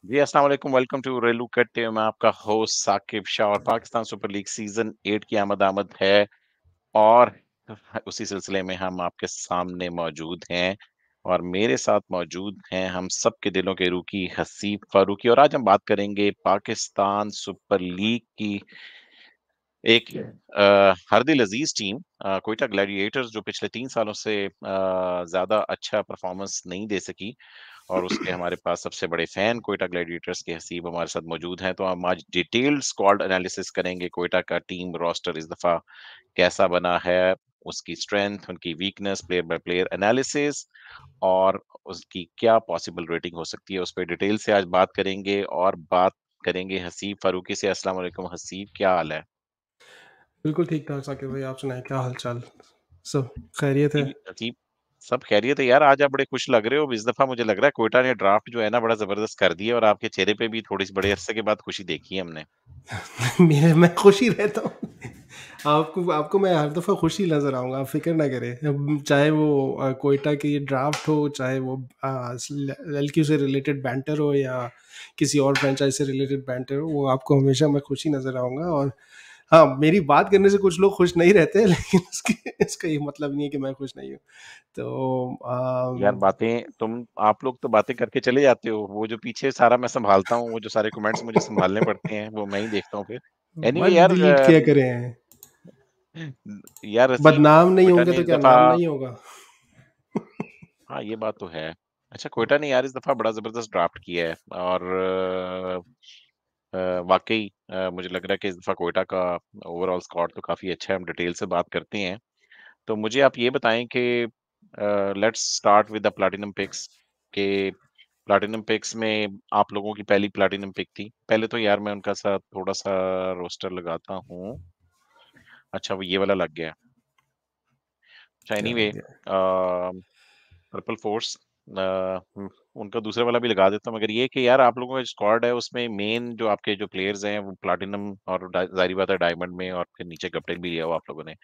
जी, अस्सलाम वालेकुम, welcome to रेलू कट्टे। मैं आपका होस्ट साकिब शाह और पाकिस्तान सुपर लीग सीज़न 8 की आमद है और उसी सिलसिले में हम आपके सामने मौजूद हैं और मेरे साथ मौजूद हैं हम सबके दिलों के रूकी हसीब फारूकी और आज हम बात करेंगे पाकिस्तान सुपर लीग की एक हरदिल अजीज टीम कोयटा ग्लैडिएटर्स जो पिछले 3 सालों से ज्यादा अच्छा परफॉर्मेंस नहीं दे सकी और उसके हमारे पास सबसे बड़े फैन कोयटा ग्लैडिएटर्स के हसीब हमारे साथ मौजूद हैं। तो हम आज डिटेल्ड स्क्वाड एनालिसिस करेंगे कोयटा का टीम रोस्टर इस दफा कैसा बना है, उसकी स्ट्रेंथ, उनकी weakness, player by player analysis और उसकी क्या पॉसिबल रेटिंग हो सकती है, उस पर डिटेल से आज बात करेंगे और बात करेंगे हसीब फारूकी से। अस्सलाम वालेकुम हसीब, क्या हाल है? बिल्कुल ठीक-ठाक साकिब भाई, आप सुनाएँ क्या हाल-चाल? सब खैरियत है? जी, अजीब सब खैरियत है यार। आज आप बड़े खुश लग रहे हो। इस दफ़ा मुझे लग रहा है कोयटा ने ड्राफ्ट जो है ना बड़ा ज़बरदस्त कर दिया और आपके चेहरे पे भी थोड़ी-सी बड़े अरसे के बाद खुशी देखी है हमने। मैं खुश ही रहता हूँ। आपको आपको मैं हर दफ़ा खुश ही नज़र आऊँगा, आप फ़िक्र ना करें। चाहे वो कोयटा की ड्राफ्ट हो, चाहे वो एलक्यू से रिलेटेड बैंटर हो या किसी और फ्रैंचाइज़ से रिलेटेड बैंटर हो, वो आपको हमेशा मैं खुश ही नज़र आऊँगा। और हाँ, मेरी बात करने से कुछ लोग खुश नहीं रहते, लेकिन उसके इसका ये मतलब नहीं है कि मैं खुश नहीं हूँ। तो यार बातें तुम आप लोग तो बातें करके चले जाते हो। वो जो पीछे सारा मैं सँभालता हूँ, वो जो सारे कमेंट्स मुझे सँभालने पड़ते हैं, वो मैं ही देखता हूँ फिर। एनीवे मत यार डिलीट किया करें। यार हसीब बदनाम नहीं कोयटा होंगे ने तो इस क्या दफ़ा नाम नहीं होगा? हाँ, ये बात तो है। अच्छा कोयटा ने यार इस दफ़ा बड़ा ज़बरदस्त ड्राफ्ट किया है और वाक़ई मुझे लग रहा है कि इस दफ़ा कोयटा का ओवरऑल स्क्वाड तो काफ़ी अच्छा है, हम डिटेल से बात करते हैं। तो मुझे आप ये बताएँ कि let's start with the platinum picks के प्लैटिनम पिक्स में आप लोगों की पहली प्लैटिनम पिक थी। पहले तो यार मैं उनका साथ थोड़ा-सा रोस्टर लगाता हूँ। अच्छा वो ये वाला लग गया है। अच्छा क्या एनीवे लग गया? पर्पल फोर्स उनका दूसरा वाला भी लगा देता हूँ मगर ये कि यार आप लोगों का स्क्वाड है उसमें मेन जो आपके जो प्लेयर्स हैं वो प्लैटिनम और जाहिर बात है डायमंड में और फिर नीचे कैप्टन भी लिया हुआ आप लोगों ने।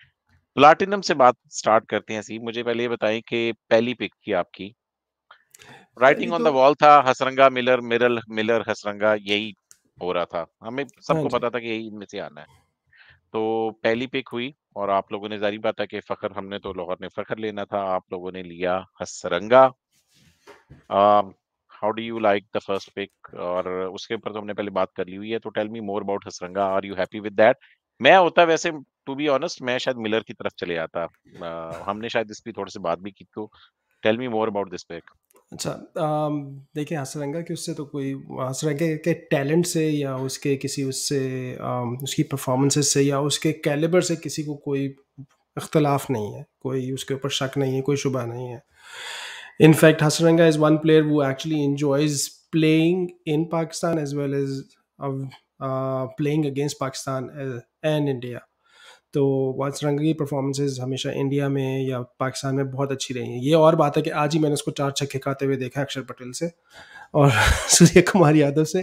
प्लैटिनम से बात स्टार्ट करते हैं। सी मुझे पहले ये बताएं कि पहली पिक थी आपकी, पहली राइटिंग ऑन द तो वॉल था हसरंगा मिलर मिरल मिलर हसरंगा यही हो रहा था, हमें हाँ सबको जी। पता था कि यही इनमें से आना है। तो पहली पिक हुई और आप लोगों ने जाहिर बात है कि फखर हमने तो लाहौर ने फखर लेना था, आप लोगों ने लिया Hasaranga. How do you like the first pick और उसके ऊपर तो हमने पहले बात कर ली हुई है, तो tell me more about Hasaranga, are you happy with that? मैं होता वैसे टू बी ऑनेस्ट मैं शायद मिलर की तरफ चले जाता। हमने शायद इस पे थोड़ी सी बात भी की, तो tell me more about this pick. अच्छा, देखिए हसरंगा की उससे तो कोई हसरंगा के टैलेंट से या उसके किसी उससे उसकी परफॉर्मेंसेस से या उसके कैलिबर से किसी को कोई इख्तलाफ नहीं है, कोई उसके ऊपर शक नहीं है, कोई शुबा नहीं है। In fact Hasaranga is one player वो actually enjoys playing in Pakistan as well as playing against Pakistan and India. तो वाचरंगा की परफॉर्मेंसेज हमेशा इंडिया में या पाकिस्तान में बहुत अच्छी रही हैं। ये और बात है कि आज ही मैंने उसको 4 छक्के खाते हुए देखा है अक्षर पटेल से और सूर्य कुमार यादव से।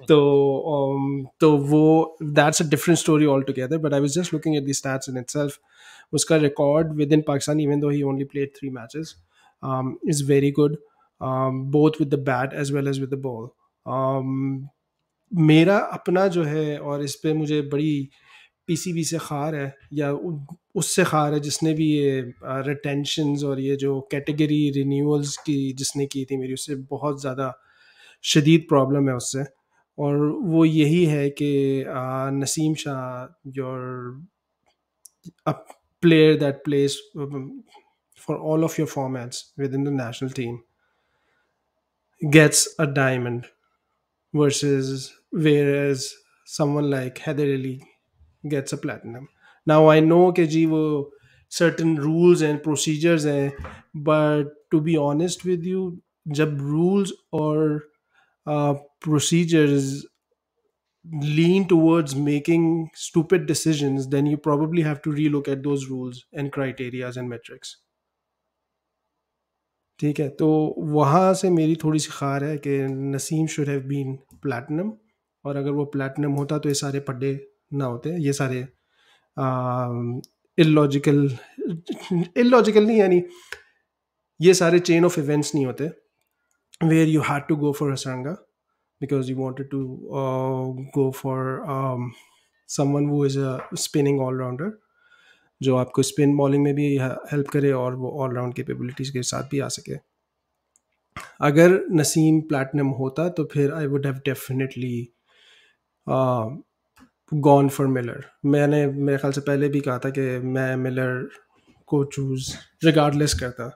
तो वो that's a different story all together, but I was just looking at the stats in itself. उसका record with in Pakistan even though he only played 3 matches is very good, both with the bat as well as with the ball. मेरा अपना जो है और इस पे मुझे बड़ी पीसीबी से खार है या उससे खार है जिसने भी ये रिटेंशंस और ये जो कैटेगरी रिन्यूअल्स की जिसने की थी, मेरी उससे बहुत ज़्यादा शदीद प्रॉब्लम है उससे। और वो यही है कि Naseem Shah your a player that plays for all of your formats within the national team gets a diamond versus whereas someone like Heather Ali gets a platinum. Now I know कि जी वो certain rules and procedures हैं, but to be honest with you, जब rules और procedures lean towards making stupid decisions, then you probably have to relook at those rules and criterias and metrics. ठीक है, तो वहाँ से मेरी थोड़ी सी खार है कि Naseem should have been platinum, और अगर वो प्लैटिनम होता तो ये सारे पड्डे ना होते, ये सारे इलॉजिकल इलॉजिकल नहीं, यानी ये सारे चेन ऑफ इवेंट्स नहीं होते where you had to go for Hasaranga because you wanted to go for someone who is a spinning all-rounder, जो आपको स्पिन बॉलिंग में भी हेल्प करे और वो ऑलराउंड कैपेबिलिटीज के साथ भी आ सके. अगर नसीम प्लैटिनम होता तो फिर I would have definitely gone for Miller. मैंने मेरे ख्याल से पहले भी कहा था कि मैं मिलर को चूज रिगार्डलेस करता,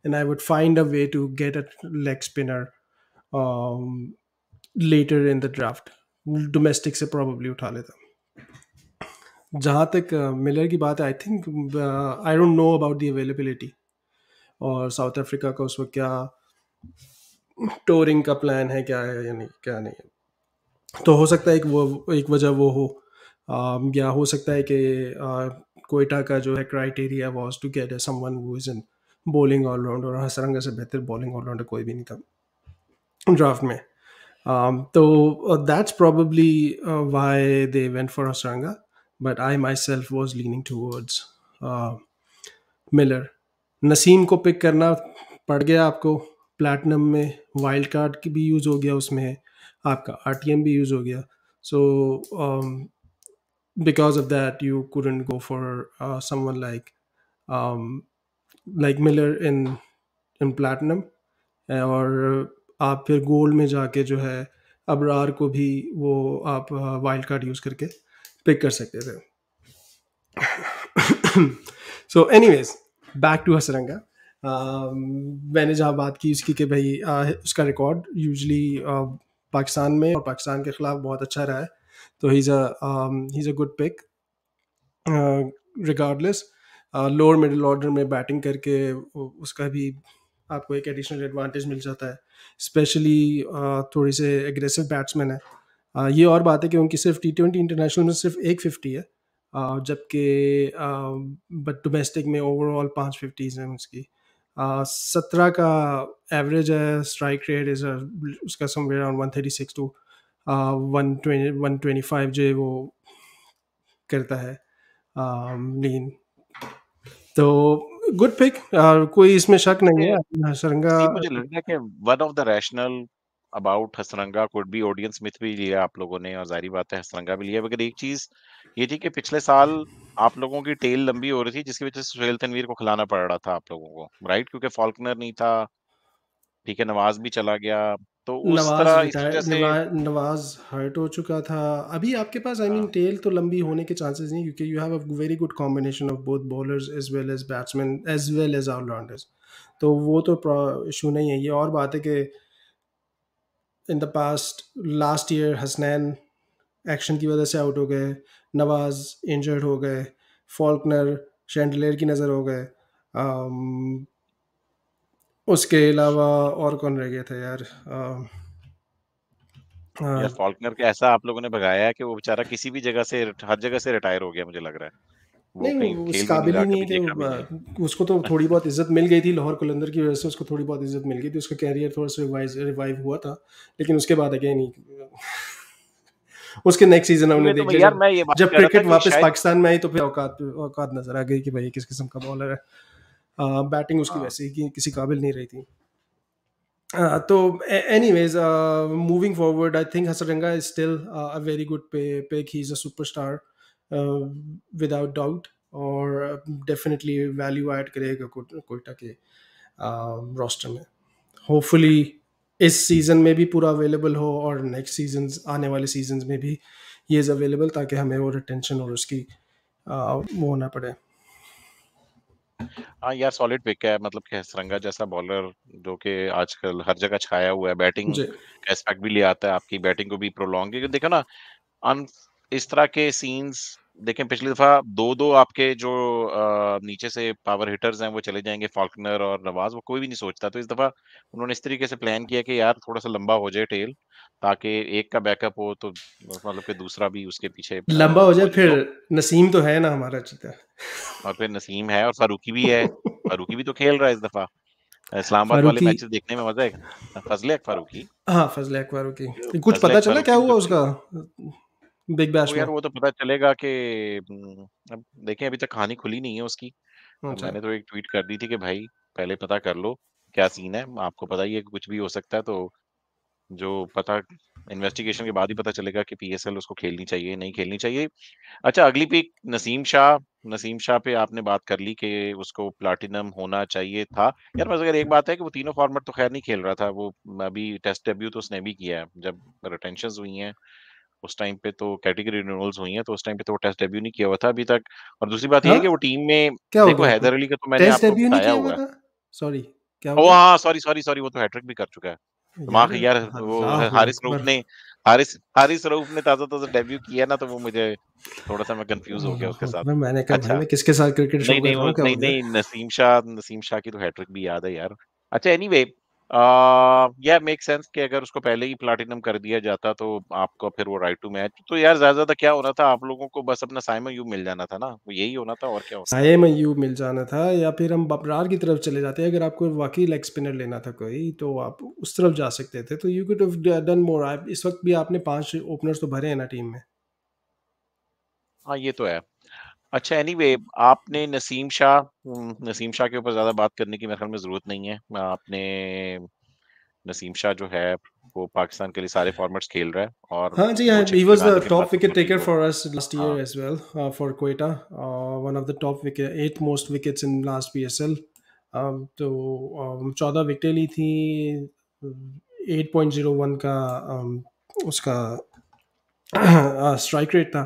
and I would find a way to get a leg spinner later in the draft. Domestic से प्रॉब्ली उठा लेता. जहाँ तक मिलर की बात है, I think I don't know about the availability और साउथ अफ्रीका का उस वक्त क्या टूरिंग का प्लान है, क्या है या नहीं, क्या नहीं है. तो हो सकता है एक वजह वो हो, या हो सकता है कि कोयटा का जो है criteria was to get someone who is in bowling allrounder, और हसरंगा से बेहतर बॉलिंग ऑलराउंडर कोई भी नहीं था ड्राफ्ट में. तो that's probably why they went for Hasranga, but I myself was leaning towards uh, Miller. Naseem को पिक करना पड़ गया आपको प्लैटिनम में, वाइल्ड कार्ड की भी यूज़ हो गया उसमें, आपका आरटीएम भी यूज़ हो गया. सो because of that you couldn't go for someone like Miller in platinum. और आप फिर गोल्ड में जाके जो है अबरार को भी वो आप वाइल्ड कार्ड यूज़ करके पिक कर सकते थे. So anyways, back to Hasaranga. मैंने जहाँ बात की उसकी कि भाई उसका रिकॉर्ड यूजली पाकिस्तान में और पाकिस्तान के ख़िलाफ़ बहुत अच्छा रहा है, तो he is a good pick regardless. Lower middle order में बैटिंग करके उसका भी आपको एक एडिशनल एडवांटेज मिल जाता है, स्पेशली थोड़ी से एग्रेसिव बैट्समैन है. ये और बात है कि उनकी सिर्फ T20 इंटरनेशनल में सिर्फ एक 50 है, जबकि बट डोमेस्टिक में ओवरऑल 5 50s हैं उसकी. 17 का एवरेज है स्ट्राइक रेट इज उसका समवेयर अराउंड 136 टू 125 जो वो करता है लीन. तो गुड पिक, कोई इसमें शक नहीं है. सरंगा सी मुझे लग रहा है कि one of the rational about Hasaranga could be Odean Smith भी लिया आप लोगों ने, और जारी बात है हसरंगा भी लिया, मगर एक चीज ये थी कि पिछले साल आप लोगों की टेल लंबी हो रही थी जिसकी वजह से सुहेल तनवीर को खिलाना पड़ रहा था आप लोगों को, राइट, क्योंकि फॉल्कनर नहीं था, ठीक है, नवाज भी चला गया, तो उस नवाज तरह इस वजह रिटायर, से नवाज हर्ट हो चुका था. अभी आपके पास आई मीन हाँ, टेल तो लंबी होने के चांसेस नहीं, क्योंकि you have a very good combination of both bowlers as well as batsman as well as allrounders. तो वो तो इशू नहीं है. ये और बात है कि in the past last year Hasnain action की वजह से आउट हो गए, नवाज इंजर्ड हो गए, फॉल्कनर शैंडलेर की नज़र हो गए. उसके अलावा और कौन रह गया था यार? यार फॉल्कनर के ऐसा आप लोगों ने भगाया है कि वो बेचारा किसी भी जगह से हर जगह से रिटायर हो गया, मुझे लग रहा है वो नहीं, कहीं वो उस खेल भी नहीं काबिल रहा, ही नहीं कभी है कि देखा भी नहीं. उसको तो थोड़ी बहुत इज्जत मिल गई थी लाहौर कलंदर की वजह से, उसको थोड़ी बहुत इज्जत मिल गई थी, उसका कैरियर थोड़ा सा रिवाइव हुआ था, लेकिन उसके बाद अगेन ही उसके नेक्स्ट सीजन हमने इसीलिए देख तो लिया, यार जब मैं ये बात जब कर रहा था क्रिकेट कि वापस शायद पाकिस्तान में आई तो फिर औकात औकात नजर आ गई कि भाई किस किस्म का बॉलर है. बैटिंग उसकी हाँ, वैसे ही किसी काबिल नहीं रही थी. तो anyways, moving forward, I think Hasaranga is still a very good pick. He's a superstar uh, without doubt, और definitely value add करेगा कोयटा के रोस्टर में. होपफुली इस सीजन में भी पूरा अवेलेबल हो और नेक्स्ट सीजन आने वाले सीजन में भी ये इज़ अवेलेबल, ताकि हमें और रिटेंशन और उसकी वो होना पड़े. हाँ यार सॉलिड पिक है, मतलब कि हसरंगा जैसा बॉलर जो कि आजकल हर जगह छाया हुआ है, बैटिंग जी. का एस्पेक्ट भी ले आता है, आपकी बैटिंग को भी प्रोलॉन्ग, क्योंकि देखो ना अन इस तरह के सीन्स देखें, पिछली दफा दो दो आपके जो नीचे से पावर हिटर्स हैं वो चले जाएंगे, फॉल्कनर और नवाज, वो कोई भी नहीं सोचता, तो इस दफा उन्होंने इस तरीके से प्लान किया कि यार थोड़ा सा लंबा हो जाए टेल, ताकि एक का बैकअप हो तो मतलब कि दूसरा भी उसके पीछे लंबा हो जाए मौजूद फिर, हो. नसीम तो है ना हमारा चीता. और फिर नसीम है और फारूकी भी है, फारूकी भी तो खेल रहा है इस दफा, इस्लामाबाद वाले फारूकी. मैचेस देखने में मजा आएगा. फजले अक फारूकी, हाँ, फजल अकबर की कुछ फजले पता अक चला क्या फारूकी भी हुआ तो खेल. उसका बिग वो बैश में? यार वो तो पता चलेगा कि अब देखें, अभी तक कहानी खुली नहीं है उसकी. अब अच्छा. मैंने तो एक ट्वीट कर दी थी कि भाई पहले पता कर लो क्या सीन है, आपको पता ही है कि कुछ भी हो सकता है, तो जो पता इन्वेस्टिगेशन के बाद ही पता चलेगा कि पीएसएल उसको खेलनी चाहिए, नहीं खेलनी चाहिए। अच्छा, अगली पिक नसीम शाह। नसीम शाह पे आपने बात कर ली कि उसको प्लैटिनम होना चाहिए था। यार बस अगर एक बात है कि वो तीनों फॉर्मेट तो खैर नहीं खेल रहा था। वो अभी टेस्ट डेब्यू तो उसने भी किया है। जब रिटेंशंस हुई हैं, उस टाइम पे तो कैटेगरी रिन्यूअल्स हुई हैं, तो उस टाइम पे तो वो टेस्ट डेब्यू नहीं किया हुआ था अभी तक। और दूसरी बात ये है हाँ? कि वो टीम में क्या हो देखो गया हैदर कुछ? अली का तो मैंने टेस्ट आपको डेब्यू नहीं बताया किया हुआ हुआ है। था? सॉरी, क्या हो ओह! गया? हाँ, सॉरी, सॉरी, सॉरी, वो तो हैट्रिक भी कर चुका है। यार, दिमाग यार वो अल्लाहु हारिस रऊफ अकबर! ने हारिस हारिस रऊफ ने ताज़ा-ताज़ा डेब्यू किया ना, तो वो मुझे थोड़ा-सा मैं कन्फ्यूज़ हो गया उसके अल्लाहु साथ। अकबर! मैंने कहा भाई अच्छा, मैं किसके साथ क्रिकेट शो नहीं, कर नहीं, रहा वो हूँ, क्या नहीं, हो गया? नहीं, नसीम शाह की तो हैट्रिक भी याद है यार। अच्छा एनीवे या मेक सेंस कि अगर उसको पहले ही प्लैटिनम कर दिया जाता तो आपका फिर वो राइट टू मैच तो यार ज़्यादा-ज़्यादा क्या होना था, आप लोगों को बस अपना साइमन यूब मिल जाना था ना, वो यही होना था और क्या होना था। साये मयूब मिल जाना था, या फिर हम बबरार की तरफ चले जाते। अगर आपको वाक़ई लेग स्पिनर लेना था कोई, तो आप उस तरफ जा सकते थे। तो you could have done more. आप इस वक़्त भी आपने 5 ओपनर्स तो भरे हैं ना टीम में। हाँ, ये तो है। अच्छा एनीवे आपने नसीम शाह के ऊपर ज़्यादा बात करने की मेरे ख़्याल में ज़रूरत नहीं है। आपने नसीम शाह जो है वो पाकिस्तान के लिए सारे फॉर्मेट्स खेल रहा है और हाँ जी, हाँ, वो he छक्के was the लगाने के बाद top तो wicket खुद ही taker वो for us last year हाँ, as well, for Quetta. One of the top wicket, 8 most wickets in last PSL. तो 14 विकेटें ली थी, 8.01 का उसका स्ट्राइक रेट था।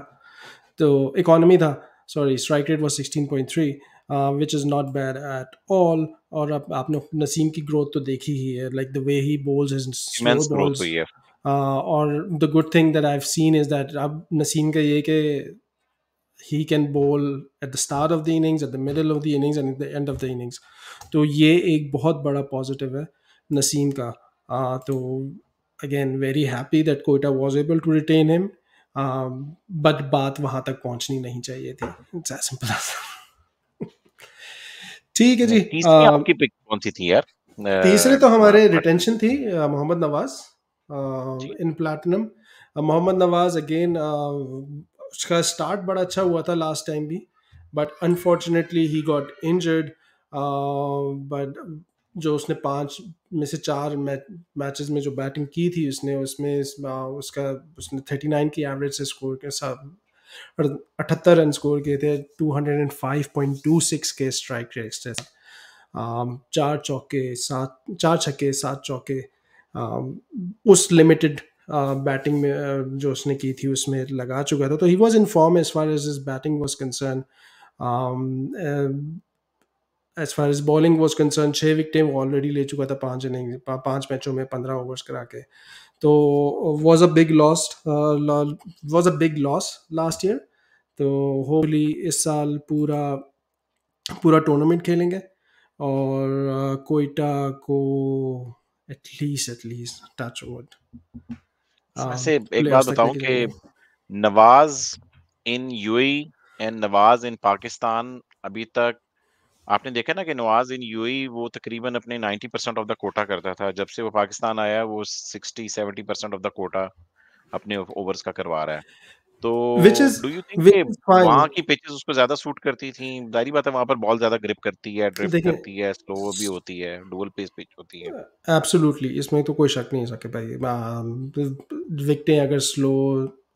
तो इकोनॉमी था, sorry, strike rate was 16.3, which is not bad at all. और अब आपने नसीम की ग्रोथ तो देखी ही है, like the way he bowls his slow immense growth balls. हुई है। और the good thing that I have seen is that अब नसीम का ये कि he can bowl at the start of the innings, at the middle of the innings and at the end of the innings. तो ये एक बहुत बड़ा positive है नसीम का। तो again very happy that Quetta was able to retain him, but बात वहां तक पहुंचनी नहीं चाहिए थी। It's as simple as. ठीक है जी। तीसरी आपकी पिक कौन-सी थी यार? तीसरे तो हमारे पाकिस्तान रिटेंशन थी, मोहम्मद नवाज जी। इन प्लैटिनम। मोहम्मद नवाज अगेन, उसका स्टार्ट बड़ा अच्छा हुआ था लास्ट टाइम भी, but unfortunately he got injured. But जो उसने 5 में से 4 मैचेस में जो बैटिंग की थी उसने, उसमें उसका उसने 39 की एवरेज से स्कोर के साथ 78 रन स्कोर किए थे, 205.26 के स्ट्राइक रेट से। 4 छक्के 7 चौके, उस लिमिटेड बैटिंग में जो उसने की थी उसमें लगा चुका था। तो he was in form as far as his batting was concern. As far as bowling was concern, 6 विकेटें वो ऑलरेडी ले चुका था 5 मैचों में 15 ओवर्स करा के। तो was a big loss, was a big loss last year. तो होपफुली इस साल पूरा पूरा टूर्नामेंट खेलेंगे और कोयटा को एटलीस्ट टच वुड वैसे एक बात प्लेऑफ्स तक बताऊँ लेके कि जाएंगे। नवाज़ इन यूएई एंड नवाज़ इन पाकिस्तान अभी तक आपने देखा ना कि नवाज़ इन यूएई वो तकरीबन अपने 90% ऑफ द कोटा करता था। जब से वो पाकिस्तान आया है, वो 60-70% ऑफ द कोटा अपने ओवर्स का करवा रहा है। तो which is do you think which कि इज फाइन। वहाँ की पिचेज़ उसको ज़्यादा सूट करती थीं? ज़ाहिर-सी बात है वहाँ पर बॉल ज़्यादा ग्रिप करती है, ड्रिफ्ट देखें, करती है, स्लो भी होती है, डुअल पेस पिच होती है। एब्सोल्युटली इसमें तो कोई शक नहीं है सके भाई। विकटें अगर स्लो,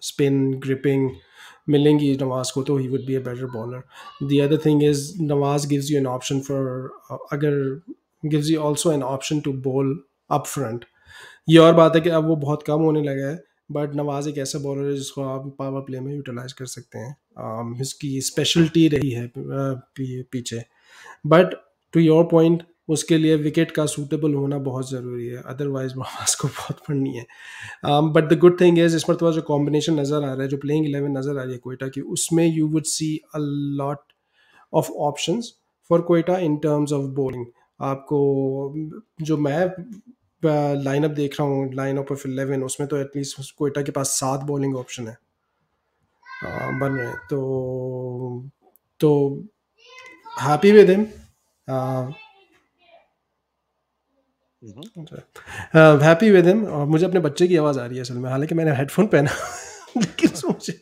स्पिन, ग्रिपिंग मिलेंगी नवाज को, तो he would be a better bowler. The other thing is Nawaz gives you an option for, अगर gives you also an option to bowl up front. ये और बात है कि अब वो बहुत कम होने लगा है, बट नवाज एक ऐसा बॉलर है जिसको आप पावर प्ले में यूटिलाइज कर सकते हैं। इसकी स्पेशलिटी रही है पीछे। बट टू योर पॉइंट, उसके लिए विकेट का सूटेबल होना बहुत ज़रूरी है, अदरवाइज नवाज को बहुत पड़नी है। But the good thing is इस पर तो जो कॉम्बिनेशन नज़र आ रहा है, जो प्लेइंग 11 नज़र आ रही है कोयटा की, उसमें you would see a lot of options for Quetta in terms of bowling. आपको जो मैं लाइनअप देख रहा हूँ, लाइनअप ऑफ 11, उसमें तो एटलीस्ट कोयटा के पास 7 बॉलिंग ऑप्शन है बन रहे हैं। तो happy with him, hmm, hmm. Happy with him. और मुझे अपने बच्चे की आवाज़ आ रही है असल में, हालांकि मैंने हेडफोन पहना लेकिन मुझे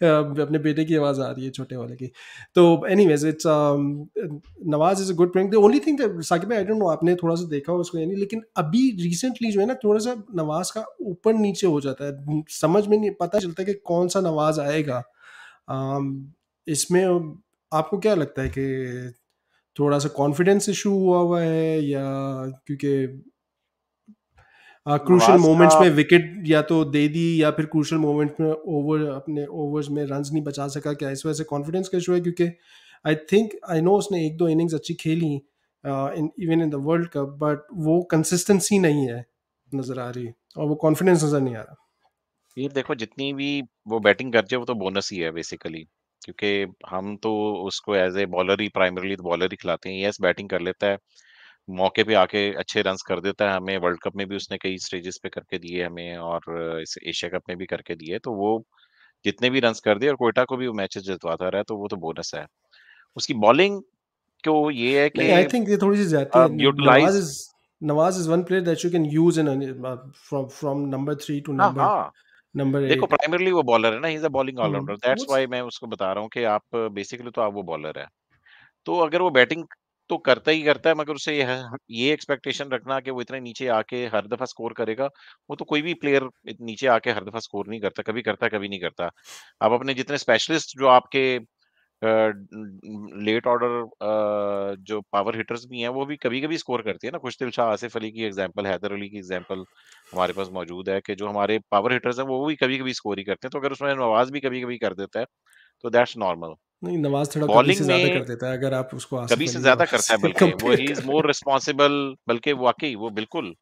अपने बेटे की आवाज़ आ रही है छोटे वाले की। तो anyways it's Nawaz is a good playing. The only thing that Saqib भाई, आई डोंट नो आपने थोड़ा-सा देखा हो उसको या नहीं, लेकिन अभी रिसेंटली जो है ना थोड़ा-सा नवाज़ का ऊपर-नीचे हो जाता है। समझ में नहीं पता चलता कि कौन-सा नवाज़ आएगा। अम, इसमें आपको क्या लगता है कि थोड़ा-सा कॉन्फिडेंस इश्यू हुआ हुआ है, या क्योंकि क्रूशियल नवाज का मोमेंट्स में विकेट या तो दे दी, या फिर क्रूशियल मोमेंट में अपने ओवर्स में रन्स नहीं बचा सका, क्या इस वजह से कॉन्फिडेंस का इशू है? क्योंकि आई थिंक आई नो उसने एक दो इनिंग्स अच्छी खेली in even in the world cup, but वो कंसिस्टेंसी नहीं है नजर आ रही, और वो कॉन्फिडेंस नजर नहीं आ रहा। ये देखो, जितनी भी वो बैटिंग करते हैं वो तो बोनस ही है बेसिकली, क्योंकि हम तो उसको एज ए बॉलर ही, प्राइमरली तो बॉलर ही खिलाते हैं। यस, बैटिंग कर लेता है, मौके पे आके अच्छे रन्स कर देता है। हमें वर्ल्ड कप में भी उसने कई स्टेजेस पे करके दिए हमें, और इस एशिया कप में भी करके दिए। तो वो जितने भी रन्स कर दिए, और कोयटा को भी वो मैचेस जितवाता रहा है, तो वो तो बोनस है। उसकी बॉलिंग को ये है नहीं, कि आई थिंक ये थोड़ी सी ज्यादती है। Utilise. Nawaz is one player that you can use in from number 3 to हाँ, हाँ। नंबर देखो, 8। प्राइमरली वो बॉलर है ना, he is a bowling allrounder, that's वो व्हाई मैं उसको बता रहा हूँ कि आप बेसिकली तो आप वो बॉलर है। तो अगर वो बैटिंग तो करता ही करता है, मगर उसे ये एक्सपेक्टेशन रखना कि वो इतने नीचे आके हर दफा स्कोर करेगा, वो तो कोई भी प्लेयर नीचे आके हर दफा स्कोर नहीं करता, कभी करता है कभी नहीं करता। आप अपने जितने स्पेशलिस्ट जो आपके लेट ऑर्डर जो पावर हिटर्स भी हैं, वो भी कभी कभी स्कोर करती है ना। खुशदिल शाह, आसिफ अली की एग्जांपल, हैदर अली की एग्जांपल हमारे पास मौजूद है, कि जो हमारे पावर हिटर्स हैं वो भी कभी कभी स्कोर ही करते हैं। तो अगर उसमें नवाज भी कभी कभी कर देता है, तो दैट्स नॉर्मल। नहीं, नवाज थोड़ा कभी से बॉलिंग ज्यादा कर में देता है अगर आप उसको कभी आसिफ से अली ज़्यादा और करता है, से बल्कि वो कंपेयर ही इज़ करें। मोर रिस्पॉन्सिबल, बल्कि वाक़ई वो बिल्कुल।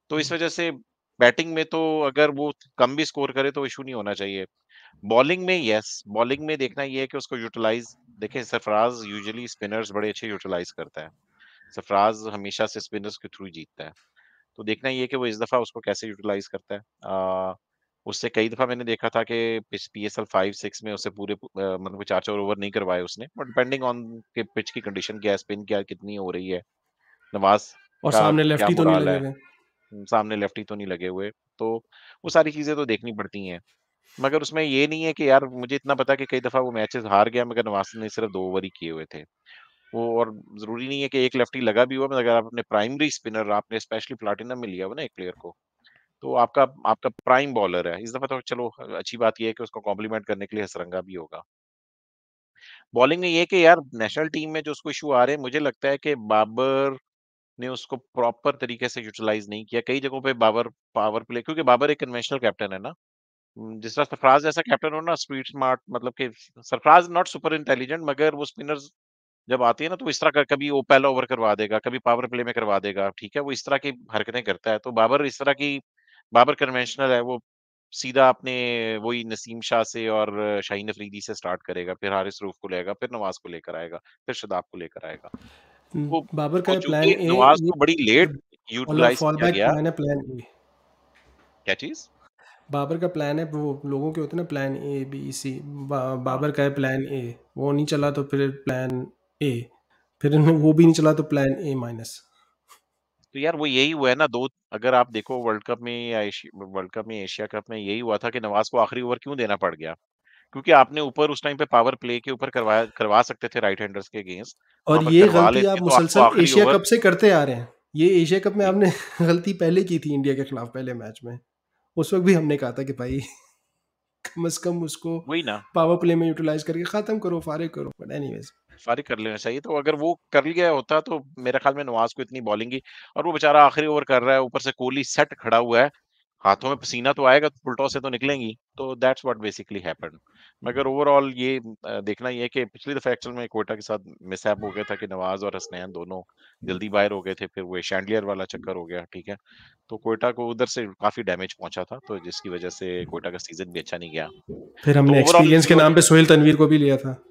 तो इस वज़ह से बैटिंग में तो अगर वो कम भी स्कोर करे तो इश्यू नहीं होना चाहिए। बॉलिंग में यस, बॉलिंग में देखना ये है कि उसको यूटिलाइज़, देखिए सरफराज़ यूजुअली स्पिनर्स बड़े अच्छे यूटिलाइज़ करता है। सरफराज़ हमेशा से स्पिनर्स के थ्रू ही जीतता है। तो देखना ये है कि वो इस दफ़ा उसको कैसे यूटिलाइज़ करता है। उससे कई दफ़ा मैंने देखा था कि पीएसएल 5-6 में उससे पूरे मतलब 4-4 ओवर नहीं करवाए उसने, बट डिपेंडिंग ऑन कि पिच की कंडीशन क्या है, स्पिन क्या कितनी हो रही है, नवाज़ और का सामने क्या लेफ्टी तो नहीं मोराल लगे है, हुए। सामने लेफ्टी तो नहीं लगे हुए, तो वो सारी चीज़ें तो देखनी पड़ती हैं। मगर उसमें ये नहीं है कि यार मुझे इतना पता है कि कई दफ़ा वो मैचेज़ हार गया, मगर नवाज़ ने सिर्फ़ 2 ओवर ही किए हुए थे। वो, और ज़रूरी नहीं है कि एक लेफ्टी लगा भी हुआ, मगर अगर आप अपने प्राइमरी स्पिनर, आपने स्पेशली प्लैटिनम में लिया हुआ ना एक प्लेयर को, तो आपका आपका प्राइम बॉलर है। इस दफ़ा तो चलो अच्छी बात ये है कि उसको कॉम्प्लीमेंट करने के लिए हसरंगा भी होगा। बॉलिंग में ये है कि यार नेशनल टीम में जो उसको इश्यू आ रहे हैं, मुझे लगता है कि बाबर ने उसको प्रॉपर तरीके से यूटिलाइज़ नहीं किया। कई जगहों पे बाबर पावर प्ले, क्योंकि बाबर एक कन्वेंशनल कैप्टन है ना। जिस तरह सरफराज जैसा कैप्टन हो ना, स्ट्रीट स्मार्ट, मतलब कि सरफराज नॉट सुपर इंटेलिजेंट, मगर वो स्पिनर्स जब आती है ना, तो इस तरह का कभी वो पहला ओवर करवा देगा, कभी पावर प्ले में करवा देगा, ठीक है? वो इस तरह की हरकतें करता है। तो बाबर इस तरह की, बाबर कन्वेंशनल है, वो सीधा अपने वही नसीम शाह से और शाहीन अफरीदी से स्टार्ट करेगा, फिर हारिस रऊफ को लेगा, फिर नवाज को लेकर आएगा, फिर शादाब को लेकर आएगा। तो बाबर का वो है प्लान चूँकि ए, नवाज ये को बड़ी लेट यूटिलाइज़ फॉल किया बैक गया। प्लान है, प्लान ए। क्या चीज़? बाबर का प्लान है, वो लोगों के होते हैं ना प्लान ए बी सी। हाँ। बाबर का है प्लान ए, वो नहीं चला तो फिर प्लान ए, फिर वो भी नहीं चला तो प्लान ए माइनस। तो यार वो यही हुआ है ना, 2, अगर आप देखो वर्ल्ड कप में, एशिया कप में यही हुआ था कि नवाज को आखिरी ओवर क्यों देना पड़ गया? क्योंकि आपने ऊपर उस टाइम पे पावर प्ले के ऊपर करवा सकते थे राइट हैंडर्स के अगेंस्ट, वहां और पर ये करवा गलती आप लेते तो आपको मुसलसल आखिरी एशिया ओवर। कप से करते आ रहे हैं। ये एशिया कप में जी। आपने गलती पहले की थी इंडिया के खिलाफ पहले मैच में। उस वक्त भी हमने कहा था कि भाई कम से कम उसको वही ना, पावर प्ले में यूटिलाइज करके खत्म करो, फारिग करो, बट एनीवेज। फारिग कर लेना चाहिए। तो अगर वो कर लिया होता, तो मेरे ख्याल में नवाज को इतनी बॉलिंग की, और वो बेचारा आखिरी ओवर कर रहा है, ऊपर से कोहली सेट खड़ा हुआ है, हाथों में पसीना तो आएगा, तो फुलटॉस से तो निकलेंगी। तो दैट्स व्हाट बेसिकली हैपेंड। मगर ओवरऑल ये देखना ये है कि पिछली दफा एक्चुअल में कोयटा के साथ मिसहैप हो गया था कि नवाज और हसनैन दोनों जल्दी बाहर हो गए थे, फिर वो शैंडलियर वाला चक्कर हो गया, ठीक है? तो कोयटा को उधर से काफी डैमेज पहुंचा था, तो जिसकी वजह से कोयटा का सीजन भी अच्छा नहीं गया। फिर तो हमने ओवरऑल एक्सपीरियंस के जो, नाम पे सोहेल तनवीर को भी लिया था।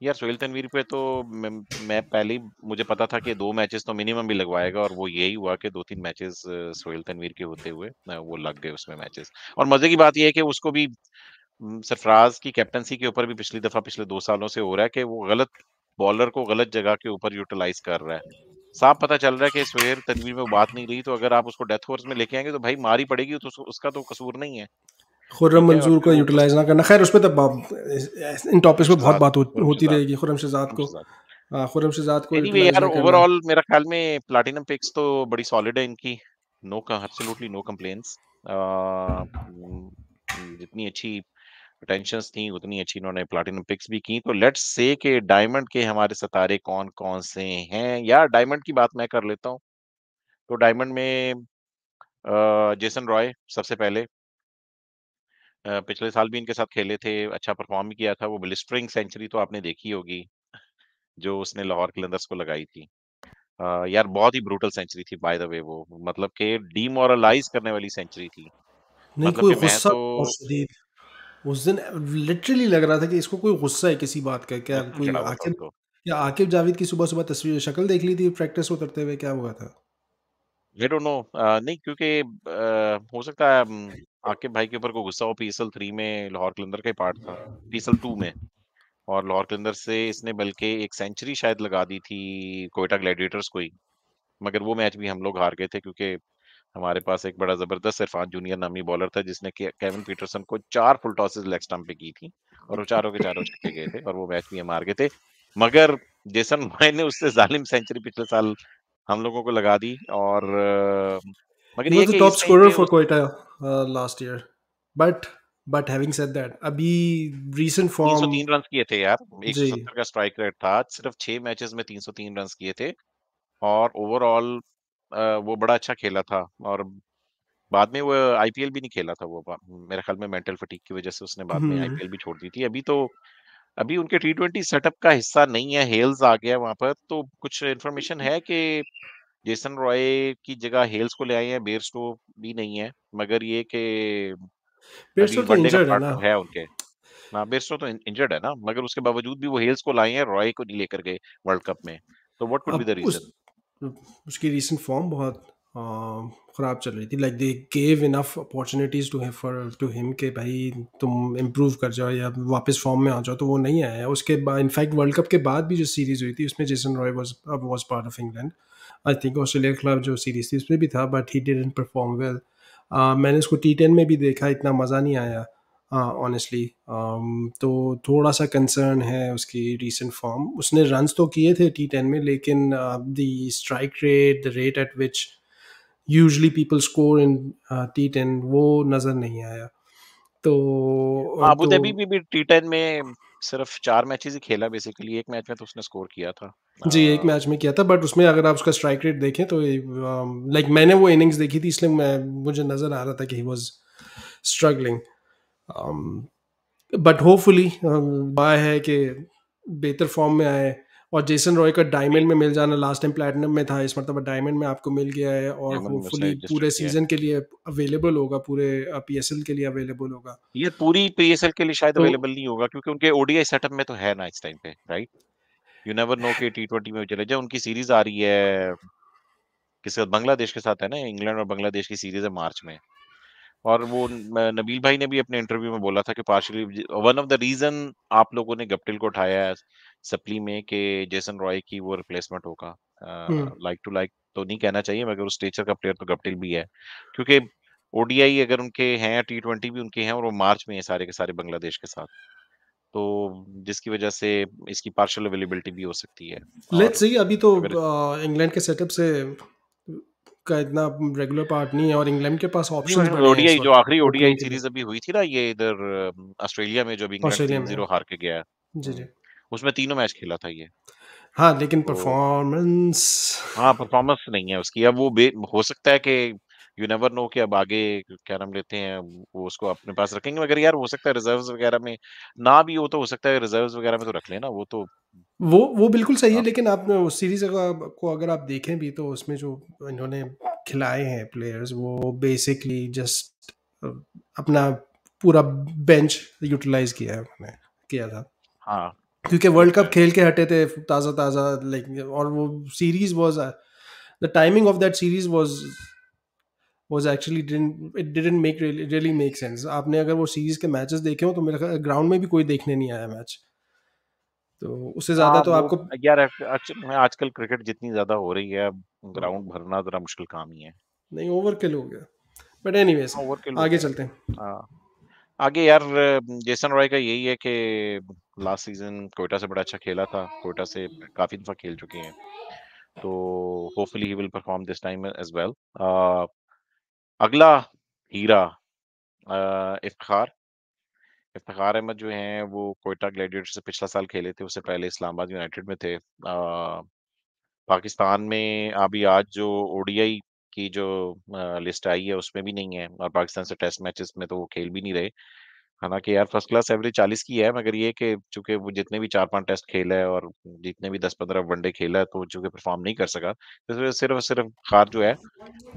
यार सोहेल तनवीर पे तो मैं पहले ही मुझे पता था कि 2 मैचेस तो मिनिमम भी लगवाएगा, और वो यही हुआ कि 2-3 मैचेस सोहेल तनवीर के होते हुए वो लग गए उसमें मैचेस। और मजे की बात ये है कि उसको भी सरफराज की कैप्टनसी के ऊपर भी पिछली दफा पिछले 2 सालों से हो रहा है कि वो गलत बॉलर को गलत जगह के ऊपर यूटिलाइज कर रहा है। साफ पता चल रहा है कि सोहेल तनवीर में वो बात नहीं रही, तो अगर आप उसको डेथ ओवर्स में लेके आएंगे तो भाई मार ही पड़ेगी, तो उसका तो कसूर नहीं है। खुर्रम ठीक है, और मंजूर फिर को वो यूटिलाइज़ ना करना, खैर उस पे तो इन टॉपिक्स पे बहुत खुर्रमशहज़ाद बात होती खुर्रमशहज़ाद रहेगी। खुर्रमशहज़ाद को खुर्रमशहज़ाद। खुर्रमशहज़ाद को एनीवे यूटिलाइज़ यार, ना करना। ओवरऑल मेरा ख्याल में प्लैटिनम पिक्स तो बड़ी सॉलिड है इनकी। नो का एब्सोल्युटली नो कंप्लेंट्स। जितनी अच्छी पोटेंशियल्स थी उतनी अच्छी इन्होंने प्लैटिनम पिक्स भी की। तो लेट्स से कि डायमंड के हमारे सितारे कौन-कौन से हैं? यार डायमंड की बात मैं कर लेता हूँ। तो डायमंड में जेसन रॉय सबसे पहले, पिछले साल भी इनके साथ खेले थे, अच्छा परफॉर्म भी किया था। वो ब्लिस्टरिंग सेंचुरी तो आपने देखी होगी, जो उसने लाहौर कलंदर्स को लगाई थी। यार बहुत ही ब्रूटल सेंचुरी थी बाय द वे वो, मतलब कि डीमोरलाइज़ करने वाली सेंचुरी थी। नहीं, मतलब कोई कि मैं गुस्सा तो बहुत शदीद उस दिन लिटरली लग रहा था कि इसको कोई गुस्सा है किसी बात का, क्या गुस्सा कोई चढ़ा हुआ था आकिब, उसको। या आकिब जावेद की सुबह-सुबह तस्वीर शक्ल देख ली थी प्रैक्टिस उतरते हुए, क्या हुआ था? आई डोंट नो, नहीं क्योंकि हो सकता है आकिब भाई के ऊपर कोई गुस्सा हो। पीएसएल 3 में लाहौर कलंदर का ही पार्ट था, पीएसएल 2 में। और लाहौर कलंदर से इसने बल्कि एक सेंचुरी शायद लगा दी थी क्वेटा ग्लैडिएटर्स को ही। मगर वो मैच भी हम लोग हार गए थे, क्योंकि हमारे पास एक बड़ा ज़बरदस्त इरफान जूनियर नामी बॉलर था, जिसने के केविन पीटरसन को 4 फुल टॉसेस लेग स्टंप पे की थी, और वो चारों के चारों छक्के गए थे, और वो मैच भी हम हार गए थे। मगर जेसन रॉय ने उससे ज़ालिम सेंचुरी पिछले साल हम लोगों को लगा दी। और ही मगर ये है वाज़ द कि टॉप इस टाइम स्कोरर पे फॉर उस Quetta last year, but having said that, अभी रीसेंट फॉर्म। 303 रन्स किए थे यार, जी। 170 का स्ट्राइक रेट था, सिर्फ 6 मैचेस में 303 रन्स किए थे। और ओवरऑल वो बड़ा अच्छा खेला था। और बाद में वो आईपीएल भी नहीं खेला था वो, मेरे ख्याल में मेंटल फटीग की वजह से उसने बाद में हुँ। आईपीएल भी छोड़ दी थी। अभी उनके टी20 सेटअप का हिस्सा नहीं है, हेल्स आ गया वहां पर। तो कुछ इन्फॉर्मेशन है कि जेसन रॉय की जगह हेल्स को ले आए हैं, बेयरस्टो भी नहीं है। मगर ये कि अभी पेसर तो वनडे का इंजर्ड है पार्ट ना। तो है उनके। हाँ, बेयरस्टो तो इंजर्ड है ना, मगर उसके बावजूद भी वो हेल्स को लाए हैं, रॉय को नहीं लेकर गए वर्ल्ड कप में। तो व्हाट कुड बी अब द रीजन? उसकी रीसेंट फॉर्म बहुत खराब चल रही थी, like they gave enough opportunities to him कि भाई तुम इम्प्रूव कर जाओ या वापस फॉर्म में आ जाओ, तो वो नहीं आया। उसके बाद इनफैक्ट वर्ल्ड कप के बाद भी जो सीरीज हुई थी उसमें Jason Roy was part of England. I think Australia के खिलाफ जो सीरीज थी उसमें भी था, but he didn't perform well. मैंने उसको टी10 में भी देखा, इतना मज़ा नहीं आया ऑनेस्टली। तो थोड़ा सा कंसर्न है उसकी रीसेंट फॉर्म। उसने रन्स तो किए थे टी10 में, लेकिन the strike rate, the rate at which usually people score in T10, वो नज़र नहीं आया। हाँ, तो अबू धाबी भी टी10 में सिर्फ 4 मैचेस ही खेला बेसिकली, 1 मैच में तो उसने स्कोर किया था। जी, एक मैच में किया था, बट उसमें अगर आप उसका स्ट्राइक रेट देखें तो लाइक मैंने वो इनिंग्स देखी थी, इसलिए मुझे नज़र आ रहा था कि he was struggling. But hopefully दुआ है कि बेहतर फॉर्म में आए। और जेसन रॉय का नहीं, डायमंड में मिल जाना, लास्ट टाइम प्लैटिनम में था, इस मरतबा डायमंड में आपको मिल गया है, और डायमंड में उसने होपफुली रजिस्टर पूरे किया है। सीजन के लिए अवेलेबल होगा, पूरे पीएसएल के लिए अवेलेबल होगा। ये पूरी पीएसएल के लिए शायद तो अवेलेबल नहीं होगा, क्योंकि उनके ओडीआई सेटअप में तो है ना इस टाइम पे, राइट? यू नेवर नो कि टी20 में चले जाए। उनकी सीरीज आ रही है किसके साथ? बांग्लादेश के साथ है ना, इंग्लैंड और बांग्लादेश की सीरीज है मार्च में। और वो नबील भाई ने भी अपने इंटरव्यू में बोला था कि partially one of the reason आप लोगों ने गप्टिल को उठाया है सप्ली में, कि जेसन रॉय की वो रिप्लेसमेंट होगा। हम्म, लाइक टू लाइक तो नहीं कहना चाहिए, मगर उस स्टेचर का प्लेयर तो गप्टिल भी है। क्योंकि ओडीआई अगर उनके हैं, टी20 भी उनके हैं, और वो मार्च में है सारे के सारे बांग्लादेश के साथ। तो जिसकी वजह से इसकी पार्शियल अवेलेबिलिटी भी हो सकती है। लेट्स और सी। अभी तो अगर इंग्लैंड के सेटअप से का इतना रेगुलर पार्ट नहीं है, और इंग्लैंड के पास नहीं, ऑप्शंस मगर बड़े हैं इस ओडीआई जो वक्त आखिरी ओडीआई ओपनिंग के लिए। सीरीज अभी हुई थी ना, ये इधर ऑस्ट्रेलिया में, जब इंग्लैंड ऑस्ट्रेलिया में। 3-0 हार के गया। जी जी। उसमें तीनों मैच खेला था ये। हाँ, लेकिन तो परफॉर्मेंस। हाँ, परफॉर्मेंस नहीं है उसकी। अब वो हो सकता है कि यू नेवर नो कि अब आगे क्या नाम लेते हैं, वो उसको अपने पास रखेंगे। मगर यार हो सकता है रिजर्व्स वगैरह में ना भी हो, तो हो सकता है रिजर्व्स वगैरह में तो रख लेना वो तो। वो बिल्कुल सही है, हाँ, लेकिन आप उस सीरीज को अगर आप देखें भी, तो उसमें जो इन्होंने खिलाए हैं प्लेयर्स, वो बेसिकली जस्ट अपना पूरा बेंच यूटिलाइज किया है उन्होंने, किया था। हाँ, क्योंकि वो वर्ल्ड तो कप है। खेल के हटे थे ताज़ा ताज़ा, लाइक, और वो series was the timing of that series was actually didn't make really make sense. आपने अगर वो सीरीज के मैचेस देखे हो, तो मेरे ख्याल ग्राउंड में भी कोई देखने नहीं आया मैच, तो उससे ज़्यादा हाँ, तो वो आपको। यार आजकल क्रिकेट जितनी ज्यादा हो रही है, ग्राउंड भरना जरा मुश्किल काम ही है। नहीं, ओवर किल हो गया। बट एनीवेज, हाँ, ओवरकिल हो आगे गया। चलते हैं। हाँ, आगे यार जेसन रॉय का यही है कि लास्ट सीजन कोयटा से बड़ा अच्छा खेला था, कोयटा से काफी दफा खेल चुके हैं, तो hopefully he will perform this time as well. अगला हीरा इफ्तिखार। इफ्तिखार अहमद जो हैं वो कोयटा ग्लैडिएटर्स से पिछला साल खेले थे, उससे पहले इस्लामाबाद यूनाइटेड में थे। पाकिस्तान में अभी आज जो ओडीआई की जो लिस्ट आई है उसमें भी नहीं है, और पाकिस्तान से टेस्ट मैचेस में तो वो खेल भी नहीं रहे। हालांकि यार फर्स्ट क्लास एवरेज 40 की है, मगर ये कि चूंकि वो जितने भी 4-5 टेस्ट खेला है और जितने भी 10-15 वनडे खेला है, तो चूंकि परफॉर्म नहीं कर सका, तो सिर्फ और सिर्फ खार जो है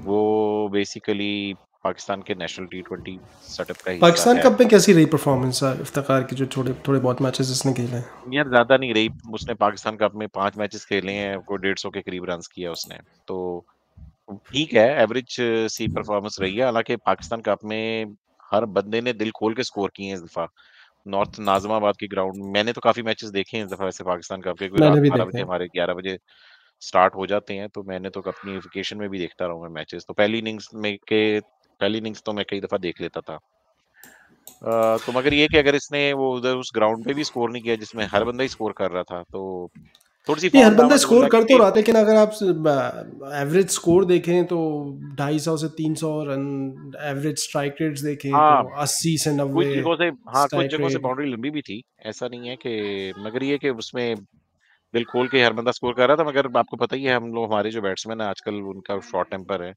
वो बेसिकली पाकिस्तान के नेशनल टी20 सेटअप का हिस्सा पाकिस्तान है। कप में कैसी रही परफॉर्मेंस इफ्तिखार की, जो थोड़े थोड़े बहुत मैचेस इसने खेले हैं? यार ज्यादा नहीं रही, उसने पाकिस्तान कप में 5 मैचेस खेले हैं, कोई 150 के करीब रन किया उसने, तो ठीक है, एवरेज सी परफॉर्मेंस रही है। हालांकि पाकिस्तान कप में हर बंदे ने दिल खोल के स्कोर किए हैं इस दफा। नॉर्थ नाजिमाबाद की ग्राउंड, मैंने तो काफी मैचेस देखे हैं इस दफा वैसे पाकिस्तान कप के, क्योंकि रात मैंने भी 12 देखे बजे हैं। हमारे 11 बजे स्टार्ट हो जाते हैं, तो मैंने तो अपनी वेकेशन में भी देखता रहूंगा मैचेस, तो पहली इनिंग्स तो मैं कई दफा देख लेता था। तो मगर ये कि अगर इसने वो उधर उस ग्राउंड पे भी स्कोर नहीं किया जिसमें हर बंदा ही स्कोर कर रहा था, तो थोड़ी सी नहीं, हर फॉर्म बंदा डाउन हो स्कोर रहा है, कर तो क्योंकि रहा था, लेकिन अगर आप एवरेज स्कोर देखें तो 250 से 300 रन, एवरेज स्ट्राइक रेट्स देखें तो हाँ 80 से 90 कुछ स्ट्राइक जगहों से रेट। बाउंड्री लंबी भी थी, ऐसा नहीं है कि, मगर ये कि उसमें दिल खोल के हर बंदा स्कोर कर रहा था। मगर आपको पता ही है हम लोग, हमारे जो बैट्समैन है आजकल उनका शॉर्ट टेम्पर है,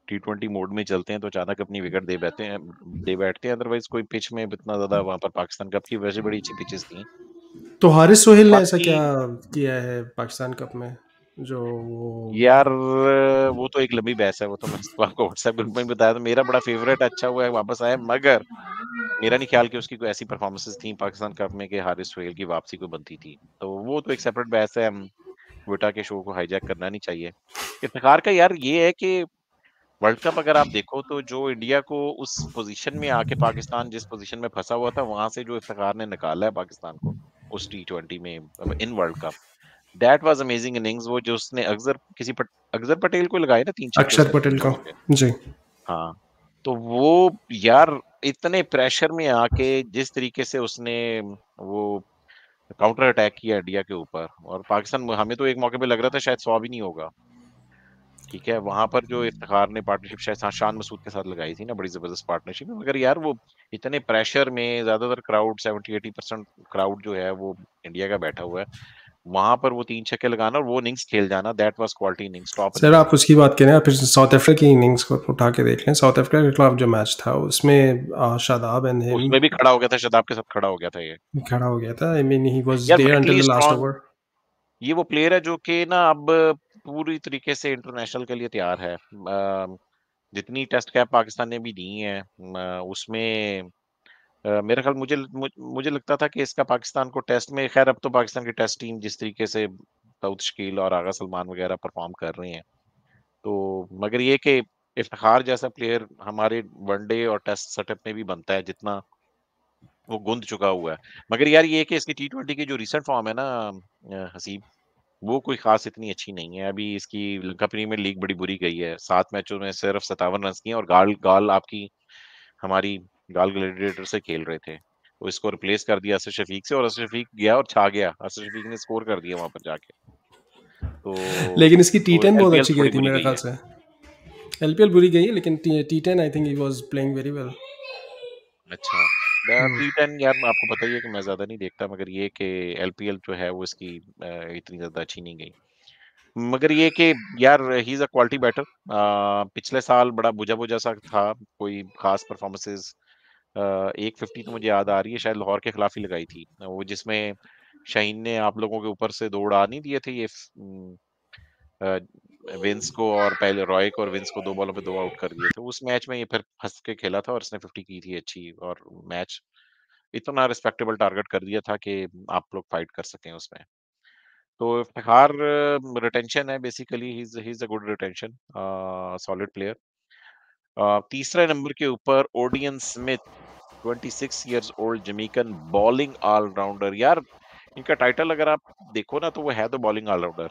टी20 मोड में चलते हैं तो अचानक अपनी विकेट दे बैठते हैं, अदरवाइज कोई पिच में इतना ज्यादा वहां पर पाकिस्तान कप की वैसे बड़ी अच्छी पिचेस थी। तो हारिस सोहेल ने ऐसा बाकी क्या किया है पाकिस्तान कप में जो वो? यार वो तो एक लंबी बहस है, वो तो मैं इसको आपको व्हाट्सएप ग्रुप में भी बताया था, मेरा बड़ा फेवरेट अच्छा हुआ है वापस आया, मगर मेरा नहीं ख्याल कि उसकी कोई ऐसी परफॉर्मेंसेस थी पाकिस्तान कप में कि हारिस सोहेल की वापसी को बनती थी, तो वो तो एक सेपरेट बहस है, हम क्वेटा के शो को हाईजैक करना नहीं चाहिए। इफ्तिखार का यार ये है कि वर्ल्ड कप अगर आप देखो तो जो इंडिया को उस पोजीशन में आके पाकिस्तान जिस पोजीशन में फंसा हुआ था वहां से जो इफ्तिखार ने निकाला है पाकिस्तान को उस टी20 में in world cup, that was amazing innings. वो जो उसने अक्षर पटेल को लगाए ना 3 छक्के अक्षर उसने 3 पटेल का। बॉलों पे। जी। हाँ, तो वो यार इतने प्रेशर में आके जिस तरीके से उसने वो काउंटर अटैक किया इंडिया के ऊपर, और पाकिस्तान, हमें तो एक मौके पे लग रहा था शायद 100 भी नहीं होगा। ठीक है, वहां पर जो इफ्तिखार ने पार्टनरशिप शायद शान मसूद के साथ लगाई थी ना, बड़ी जबरदस्त पार्टनरशिप, मगर यार वो इतने प्रेशर में ज्यादातर क्राउड 70-80% क्राउड जो है वो इंडिया का बैठा हुआ है, वहां पर वो 3 छक्के लगाना और वो इनिंग्स खेल जाना, that was quality innings, top sir innings आप थी। उसकी बात करें, फिर साउथ अफ्रीका की इनिंग्स को उठा के देख लें। साउथ अफ्रीका के खिलाफ जो मैच था उसमें शादाब एंड हिम उसमें भी खड़ा हो गया था, शदाब के साथ खड़ा हो गया था ये। खड़ा हो गया था। आई मीन ही वाज यार there until mentally the last strong, over. ये वो प्लेयर है जो कि ना अब पूरी तरीके से इंटरनेशनल के लिए तैयार है। जितनी टेस्ट कैप पाकिस्तान ने भी दी है उसमें मेरा ख्याल, मुझे लगता था कि इसका पाकिस्तान को टेस्ट में, खैर अब तो पाकिस्तान की टेस्ट टीम जिस तरीके से दाऊद शकील और आगा सलमान वगैरह परफॉर्म कर रहे हैं, तो मगर ये कि इफ्तिखार जैसा प्लेयर हमारे वनडे और टेस्ट सेटअप में भी बनता है जितना वो गूंद चुका हुआ है। मगर यार ये है कि इसकी टी20 की जो रिसेंट फॉर्म है ना हसीब, वो कोई खास इतनी अच्छी नहीं है। अभी इसकी लंका प्रीमियर लीग बड़ी बुरी गई है, 7 मैचों में सिर्फ 57 रन किए, और गाल गाल आपकी हमारी गाल ग्लैडिएटर से खेल रहे थे, तो इसको रिप्लेस कर दिया असर शफीक से, और असर शफीक गया और छा गया, असर शफीक ने स्कोर कर दिया वहां पर जाके, तो लेकिन इसकी टी तो टेन बहुत एलपीएल अच्छी गई थोड़ी थी बुरी मेरे गई ख्याल है। से। एलपीएल बुरी गई है, लेकिन T ten I think he was playing very well. अच्छा, टी10 यार आपको पता ही है कि मैं ज्यादा नहीं देखता, मगर ये कि एलपीएल जो है वो इसकी इतनी ज्यादा अच्छी नहीं गई, मगर ये कि यार he is a quality batter. पिछले साल बड़ा बुझा बुझा सा था, कोई खास परफॉर्मेंसेस, एक 50 तो मुझे याद आ रही है, शायद लाहौर के खिलाफ ही लगाई थी वो, जिसमें शाहीन ने आप लोगों के ऊपर से 2 उड़ा नहीं दिए थे, ये विंस को, और पहले रॉय को और विंस को 2 बॉलों पे 2 आउट कर दिए थे उस मैच में, ये फिर फंस के खेला था और इसने 50 की थी अच्छी, और मैच इतना रिस्पेक्टेबल टारगेट कर दिया था कि आप लोग फाइट कर सकें उसमें। तो इफ्तिखार रिटेंशन है basically, he is a good retention, solid player. तीसरे नंबर के ऊपर Odean Smith, 26 years old Jamaican bowling allrounder. यार इनका टाइटल अगर आप देखो ना तो वो है तो बॉलिंग ऑलराउंडर,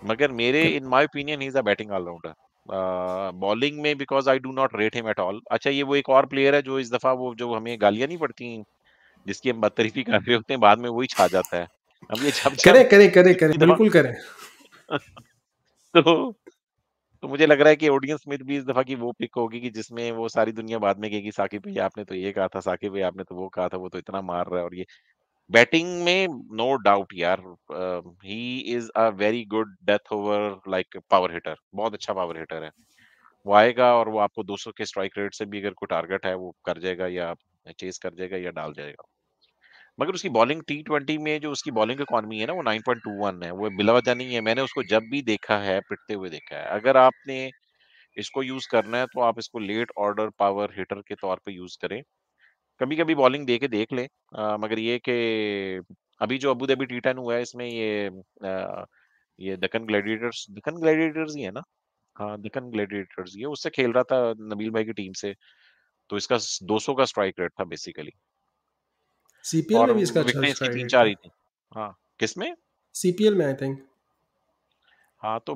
मगर मेरे in my opinion he is a batting allrounder. Bowling में because I do not rate him at all. अच्छा, ये वो एक और प्लेयर है जो इस दफा वो जो हमें गालियां नहीं पड़ती, जिसकी हम बदतरीफी कर रहे होते हैं, बाद में वही छा जाता है। अब ये जब जब करें करें करें करें, इतनी दफा बिल्कुल करें। तो तो मुझे लग रहा है कि ओडियन स्मिथ भी इस दफा की वो पिक होगी कि जिसमें वो सारी दुनिया बाद में कहेगी साकिब भाई आपने तो ये कहा था, साकिब भाई आपने तो वो कहा था, वो तो इतना मार रहा है। और ये बैटिंग में नो डाउट यार, he is a very good death over like power hitter, बहुत अच्छा पावर हिटर है। वो आएगा और वो आपको 200 के स्ट्राइक रेट से भी अगर कोई टारगेट है वो कर जाएगा, या चेस कर जाएगा या डाल जाएगा। मगर उसकी बॉलिंग टी20 में जो उसकी बॉलिंग इकॉनमी है ना वो 9.21 है, वो बिलावजह नहीं है। मैंने उसको जब भी देखा है पिटते हुए देखा है। अगर आपने इसको यूज करना है तो आप इसको लेट ऑर्डर पावर हिटर के तौर पे यूज करें। कभी कभी बॉलिंग दे के देख लें। मगर ये कि अभी जो अबू धाबी टी10 हुआ है इसमें ये दक्कन ग्लैडिएटर्स ही है ना। हाँ, दक्कन ग्लैडिएटर्स ये उससे खेल रहा था नबील भाई की टीम से। तो इसका 200 का स्ट्राइक रेट था बेसिकली। सीपीएल और में भी इसका अच्छा विकेटें इसकी स्ट्राइक तीन रेट चार था। ही थी। हाँ, किसमें? सीपीएल में आई थिंक। हाँ तो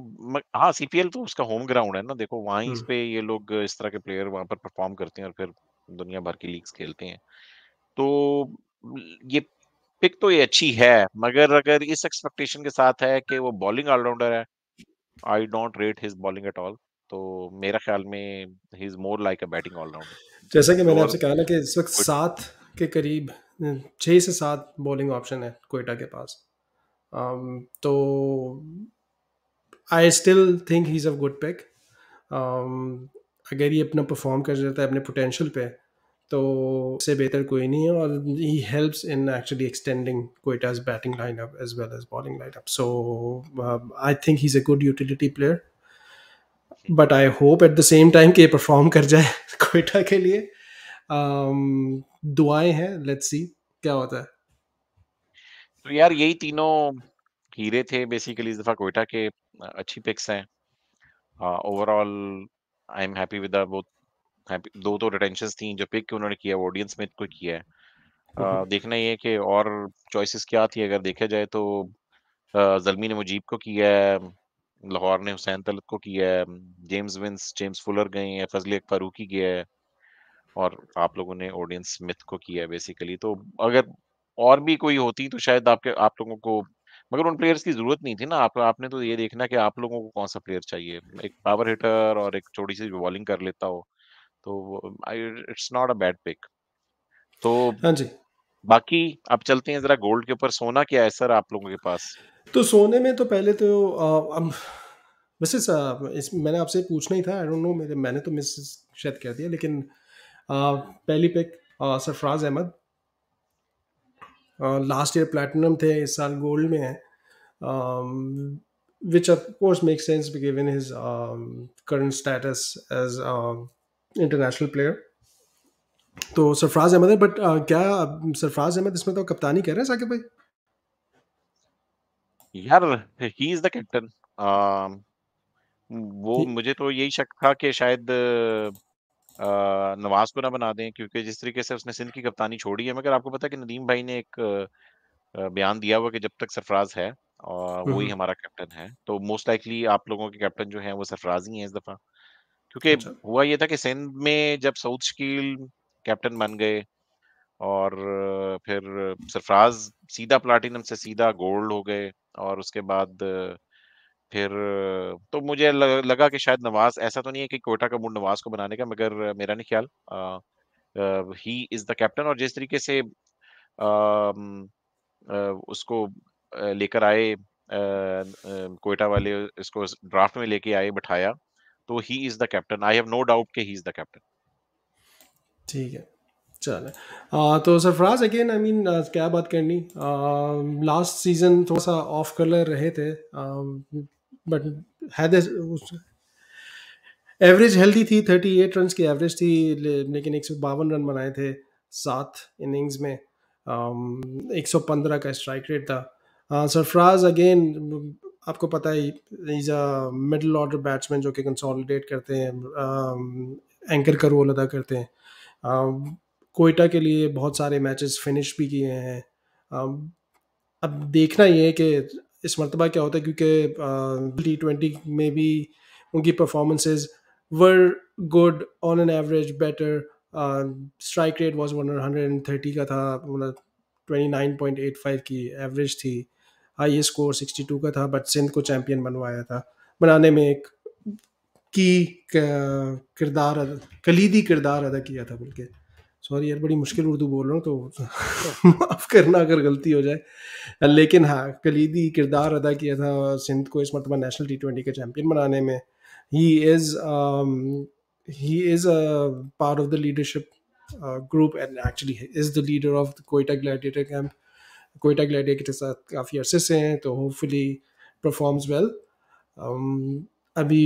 हाँ, सीपीएल तो उसका होम ग्राउंड है ना, देखो वहीं हम्म। पे ये लोग इस तरह के प्लेयर वहां पर परफॉर्म करते हैं और फिर दुनिया भर की लीग्स खेलते हैं। तो ये पिक तो ये अच्छी है, मगर अगर इस एक्सपेक्टेशन के साथ है कि वो बॉलिंग ऑलराउंडर है, I don't rate his bowling at all. तो मेरा ख्याल में he is more like a batting allrounder. जैसा कि मैंने और आपसे कहा ना कि इस वक्त 7 के करीब, 6 से 7 बॉलिंग ऑप्शन है कोयटा के पास। तो I still think he is a good pick. अगर ये अपना परफॉर्म कर जाता है अपने पोटेंशियल पे, तो इससे बेहतर कोई नहीं है। और he helps in actually extending Quetta's batting lineup as well as bowling lineup. So I think he is a good utility player, but I hope at the same time कि ये परफॉर्म कर जाए कोयटा के लिए। दुआएं हैं, लेट्स सी क्या होता है। तो यार यही तीनों हीरे थे बेसिकली इस दफा कोयटा के। अच्छी पिक्स हैं। Overall I am happy with the happy. दो तो रिटेंशंस थी, जो पिक उन्होंने किया वो ऑडियंस में को किया है। देखना ये है कि और चॉइसेस क्या थी। अगर देखा जाए तो जल्मी ने मुजीब को किया है, लाहौर ने हुसैन तलत को किया है, जेम्स विंस जेम्स फुलर गए हैं, फजल फारूकी गया है, और आप लोगों ने ऑडियंस स्मिथ को किया है बेसिकली। तो अगर और भी कोई होती तो शायद आप लोगों को, मगर उन प्लेयर्स की जरूरत नहीं थी ना। आपने तो ये देखना कि आप लोगों को कौन सा प्लेयर चाहिए, एक पावर हिटर और एक थोड़ी सी बॉलिंग कर लेता हो। तो it's not a bad pick. तो हाँ जी। बाकी अब चलते हैं जरा गोल्ड के ऊपर। सोना क्या है सर आप लोगों के पास? तो सोने में तो पहले तो अब वैसे इस मैंने आपसे पूछना ही था, आई डोंट नो मैंने तो मिस शायद कर दिया, लेकिन पहली pick Sarfaraz Ahmed. Last year platinum थे, इस साल गोल्ड में है, which of course makes sense given his current status as international player। तो सरफराज अहमद है, बट क्या सरफराज अहमद इसमें तो कप्तानी कर रहे हैं साकिब भाई? यार ही इज द कैप्टन। वो ही- मुझे तो यही शक था कि शायद नवाज को ना बना दें, क्योंकि जिस तरीके से उसने सिंध की कप्तानी छोड़ी है। मगर आपको पता है कि नदीम भाई ने एक बयान दिया हुआ कि जब तक सरफराज है और वही हम्म। हमारा कैप्टन है, तो मोस्ट लाइकली आप लोगों के कैप्टन जो है वो सरफराज ही है इस दफा। क्योंकि अच्छा। हुआ ये था कि सिंध में जब सऊद शकील कैप्टन बन गए और फिर सरफराज सीधा प्लाटिनम से सीधा गोल्ड हो गए, और उसके बाद फिर तो मुझे लगा कि शायद नवाज, ऐसा तो नहीं है कि कोटा का मूड नवाज को बनाने का, मगर मेरा नहीं ख्याल, ही इज द कैप्टन। और जिस तरीके से अम, उसको लेकर आए कोयटा वाले, इसको ड्राफ्ट में लेके आए बिठाया, तो he is the captain. I have no doubt कि ही इज द कैप्टन। ठीक है, चले। तो सरफराज अगेन, आई मीन क्या बात करनी, लास्ट सीजन थोड़ा सा ऑफ कलर रहे थे, बट हैद एवरेज हेल्दी थी, 38 रन की एवरेज थी, लेकिन 152 रन बनाए थे 7 इनिंग्स में। 115 का स्ट्राइक रेट था। सरफराज अगेन, आपको पता है, is a middle order batsman जो कि कंसोलिडेट करते हैं, एंकर का रोल अदा करते हैं। कोयटा के लिए बहुत सारे मैचेस फिनिश भी किए हैं। अब देखना ये है कि इस मरतबा क्या होता है, क्योंकि T20 में भी उनकी performances were good on an average better. Strike rate was 130 का था, मतलब 29.85 की एवरेज थी. हाईएस्ट स्कोर 62 का था, बट सिंध को चैंपियन बनवाया था, बनाने में एक की किरदार कलीदी किरदार अदा किया था बोल के. सॉरी यार, बड़ी मुश्किल उर्दू बोल रहा हूँ तो माफ़ करना अगर गलती हो जाए. लेकिन हाँ, कलीदी किरदार अदा किया था सिंध को इस मरतबा नेशनल T20 के चैंपियन बनाने में. He is he is a part of the leadership group, and actually is the leader of Quetta gladiator camp. Quetta gladiator के साथ काफ़ी अरसे से हैं, तो होपफुली परफॉर्म्स वेल. अभी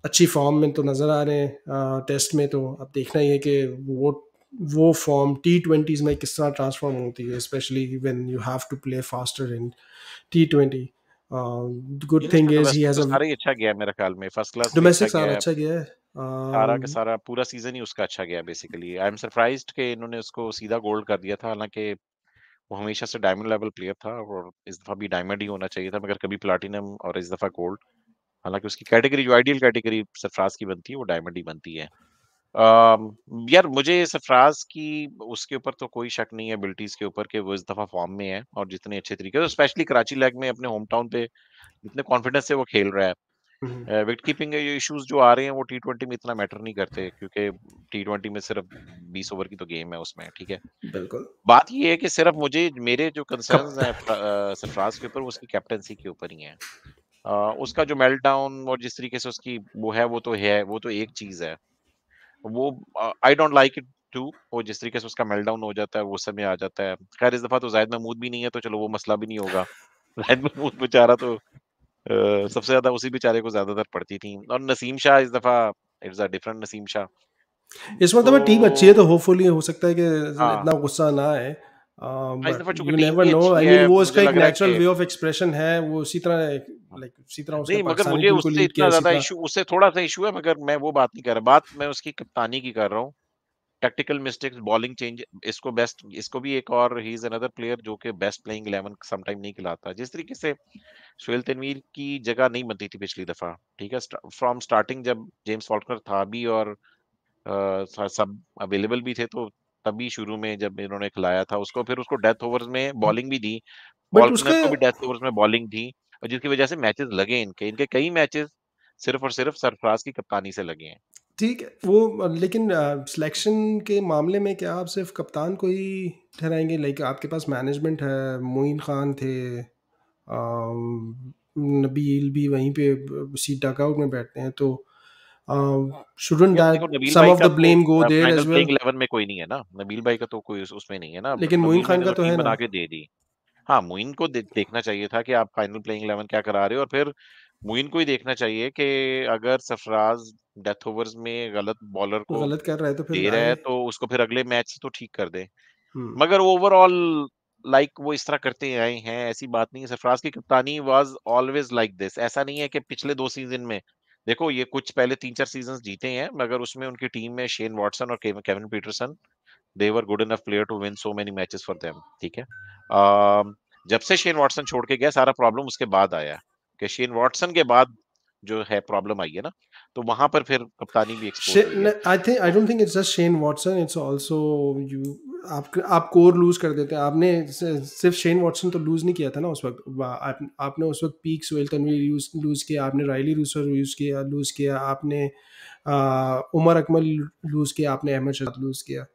अच्छी फॉर्म में तो नज़र आ रहे हैं. टेस्ट में तो अब देखना ही है कि वो फॉर्म T20s में किस तरह ट्रांसफॉर्म होती है, especially when you have to play faster in T20. Good innings thing में तो इज ही वैसे तो हैज़ अ सारा ही अच्छा गया है मेरे ख्याल में, फर्स्ट क्लास भी अच्छा डोमेस्टिक साल गया है, अच्छा गया है. सारा का सारा पूरा सीजन ही उसका अच्छा गया बेसिकली। आई एम सरप्राइज्ड कि इन्होंने उसको सीधा गोल्ड कर दिया था, हालांकि वो हमेशा से डायमंड लेवल प्लेयर था और इस दफा भी डायमंड ही होना चाहिए था, मगर कभी प्लाटिनम और इस दफा गोल्ड। हालांकि उसकी कैटेगरी जो आइडियल कैटेगरी सरफराज की बनती है वो डायमंड ही बनती है। यार मुझे सरफराज की उसके ऊपर तो कोई शक नहीं है, एबिलिटीज के ऊपर, कि वो इस दफा फॉर्म में है और जितने अच्छे तरीके से, स्पेशली कराची लेग में अपने होम टाउन पे जितने कॉन्फिडेंस से वो खेल रहा है। विकेट कीपिंग के इश्यूज जो आ रहे हैं वो T20 में इतना मैटर नहीं करते, क्योंकि T20 में सिर्फ 20 ओवर की तो गेम है उसमें, ठीक है। बिल्कुल. बात ये है कि सिर्फ मुझे मेरे जो कप कंसर्न्स हैं सरफराज के ऊपर वो उसकी कैप्टनसी के ऊपर ही है। उसका जो मेल्टडाउन और जिस तरीके से उसकी वो तो एक चीज है। वो I don't like it too, वो जिस तरीके से उसका मेल्टडाउन हो जाता है वो समय आ जाता है। खैर इस दफा तो जाहिद महमूद भी नहीं है, तो चलो वो मसला भी नहीं होगा। जाहिद महमूद बेचारा तो सबसे ज्यादा उसी बेचारे को ज्यादातर पड़ती थी, और नसीम शाह इस दफा it's a different Naseem Shah. इस तो मतलब टीम अच्छी है, तो होपफुली हो सकता है कि हाँ, इतना गुस्सा ना आए. इस दफा बट चूंकि यू टीम नेवर भी नो, अच्छी आई मीन है वो मुझे उसका एक लग रहा है नेचुरल कि वे ऑफ एक्सप्रेशन है, वो उसी तरह लाइक उसी तरह उसने नहीं, मगर पाकिस्तानी मुझे टीम को उससे लीड किया, इतना इसी ज्यादा तरह. इशू, उससे थोड़ा सा इशू है, मगर मैं वो बात नहीं कर रहा, बात मैं उसकी कप्तानी की कर रहा हूँ। टैक्टिकल मिस्टेक्स, बॉलिंग चेंज, इसको भी एक और ही इज अनदर प्लेयर जो कि बेस्ट प्लेइंग 11 सम टाइम नहीं खिलाता, जिस तरीके से सुहेल तनवीर की जगह नहीं बनती थी पिछली दफा, ठीक है। फ्रॉम स्टार्टिंग जब जेम्स फॉल्कनर था भी और सब अवेलेबल भी थे, तो तभी शुरू में जब इन्होंने खिलाया था उसको, फिर उसको डेथ ओवर्स में बॉलिंग भी दी, बट फॉल्कनर उसका को भी डेथ ओवर्स में बॉलिंग दी, और जिसकी वजह से मैचेस लगे इनके इनके कई मैचेस सिर्फ और सिर्फ सरफराज की कप्तानी से लगे हैं। ठीक है वो, लेकिन सिलेक्शन के मामले में क्या आप सिर्फ कप्तान को ही ठहराएंगे? लाइक आपके पास मैनेजमेंट है, मोइन खान थे, नबील भी वहीं पे सी डगआउट में बैठते हैं, तो शुडंट यार दैट देखो, नबील सम भाई ऑफ का द तो blame go there final as well? Playing 11 में कोई नहीं है ना, नबील भाई का तो कोई उसमें नहीं है ना। लेकिन मोइन नबील भाई खान ने का तो तो है टीम ना. बना के दे दी। हाँ, मुइन को देखना चाहिए था कि आप फाइनल प्लेइंग 11 क्या करा रहे हो, और फिर मुइन को ही देखना चाहिए कि अगर सरफराज डेथ ओवर्स में गलत बॉलर को गलत कर रहा है तो फिर दे रहा आए. है तो उसको फिर अगले मैच से तो ठीक कर दे। हम्म. मगर ओवरऑल लाइक वो इस तरह करते आए हैं, ऐसी बात नहीं है। सरफराज की कप्तानी वाज ऑलवेज लाइक दिस, ऐसा नहीं है कि पिछले 2 सीजन में, देखो ये कुछ पहले 3-4 सीजन जीते हैं, मगर उसमें उनकी टीम में शेन वॉटसन और Kevin Pietersen, they were good enough player to win so many matches for them, ठीक है। जब से शेन वॉटसन छोड़ के गया, सारा प्रॉब्लम उसके बाद आया, कि शेन वॉटसन के बाद जो है प्रॉब्लम आई है ना, तो वहां पर फिर कप्तानी भी एक्सपोज हुई है। आई तो don't think it's just Shane Watson, it's also you. आप कोर लूज कर देते हैं. आपने सिर्फ शेन वॉटसन तो लूज नहीं किया था ना उस वक्त. आपने उस वक्त पीक सोहेल तनवीर लूज किया, आपने रायली रूसर लूज किया, आपने उमर अकमल लूज किया, आपने अहमद शहजाद लूज किया.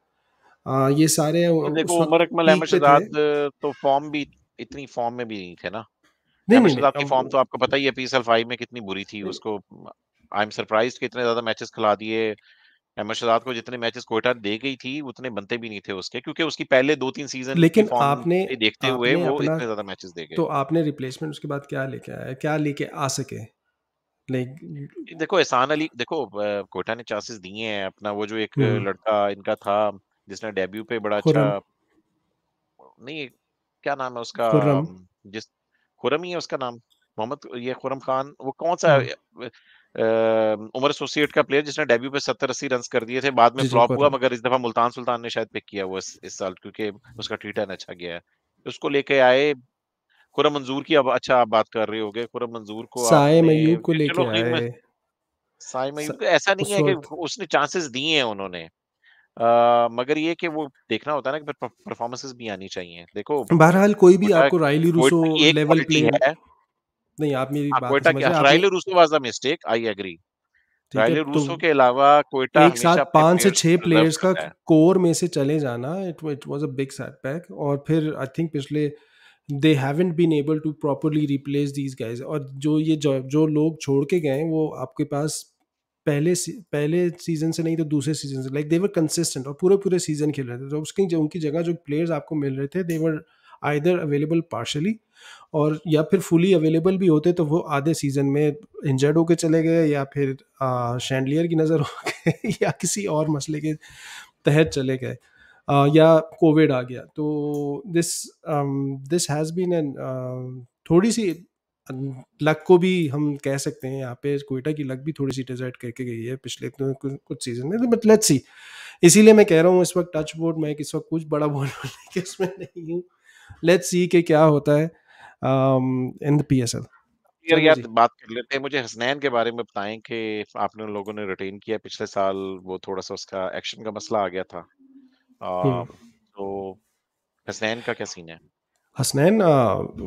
ये सारे देखो, उस वक्त उमर अकमल, अहमद पीक पे थे. शहजाद तो फॉर्म भी इतनी फॉर्म में भी नहीं थे ना। नहीं अहमद नहीं नहीं, शहजाद की अब फॉर्म तो आपको पता ही है PSL 5 में कितनी बुरी थी नहीं, उसको। आई एम सरप्राइज्ड कि इतने ज्यादा मैचेस खिला दिए। अहमद शहजाद को जितने मैचेस कोयटा दे गई थी उतने बनते भी नहीं थे उसके, क्योंकि उसकी पहले 2-3 सीजन की लेकिन फॉर्म आपने से देखते हुए आपने वो अपना, इतने ज्यादा मैचेस दे गए। तो आपने रिप्लेसमेंट उसके बाद क्या लेके आया, क्या लेके आ सके? लाइक देखो एहसान अली, देखो कोयटा ने चांसेस दिए हैं अपना, वो जो एक हम्म. लड़का इनका था जिसने डेब्यू पे बड़ा अच्छा, खुर्रम. नहीं क्या नाम है उसका, खुर्रम. जिस, खुरम ही है उसका नाम, मोहम्मद, ये खुरम खान, वो कौन सा हम्म. उमर एसोसिएट का प्लेयर जिसने डेब्यू पे 70-80 रन कर दिए थे, बाद में जी जी, फ्लॉप हुआ, खुर्रम. मगर इस दफा मुल्तान सुल्तान ने शायद पिक किया वो इस साल, क्योंकि उसका T10 अच्छा गया है, तो उसको लेके आए। खुरम मंजूर की, अब अच्छा आप बात कर रहे होगे, खुरम मंजूर को साए आपने, मयूब को चलो लेके नहीं, आए. साइम स अयूब को ऐसा नहीं उस है कि वक़्त। उसने चांसेस दिए हैं उन्होंने। मगर ये कि वो देखना होता है ना कि परफॉर्मेंसेस भी आनी चाहिए। देखो बहरहाल कोई भी कोटा आपको राइली रूसो कोटा की एक लेवल क्वालिटी प्लेयर, है। नहीं आप मेरी हाँ, बात नहीं क्वेटा की समझ रहे, आपने Rilee Rossouw was a mistake, I agree. ठीक है, राइली तो रूसो के अलावा क्वेटा एक साथ हमेशा अपने 5 से प्लेयर्स 6 को प्रिज़र्व प्लेयर्स का करता है। कोर में से चले जाना, it was a big setback. और फिर आई थिंक पिछले they haven't been able to properly replace these guys. और जो लोग छोड़ के गए हैं, वो आपके पास पहले सीज़न से नहीं तो दूसरे सीज़न से, लाइक दे वर कंसिस्टेंट और पूरे-पूरे सीज़न खेल रहे थे। तो उसकी जो उनकी जगह जो प्लेयर्स आपको मिल रहे थे, दे वर आइदर अवेलेबल पार्शियली और या फिर फुली अवेलेबल भी होते तो वो आधे सीज़न में इंजर्ड होके चले गए, या फिर शैंडलियर की नज़र हो गए या किसी और मसले के तहत चले गए, या कोविड आ गया। तो दिस हैज़ बीन एन थोड़ी सी लक को भी हम कह सकते हैं, यहाँ पे क्वेटा की लक भी थोड़ी सी डिजर्ट करके गई है पिछले कुछ सीजन में, बट लेट्स सी। इसीलिए मैं कह रहा हूँ इस वक्त टच वुड, मैं इस वक्त कुछ बड़ा बोलने के उसमें नहीं हूँ। लेट्स सी कि क्या होता है इन द पीएसएल। यार चलो यार जी। बात कर लेते हैं। मुझे हसनैन के बारे में बताएँ कि आपने उन लोगों ने रिटेन किया पिछले साल, वो थोड़ा-सा उसका एक्शन का मसला आ गया था। हम्म। तो हसनैन का क्या सीन है? हसनैन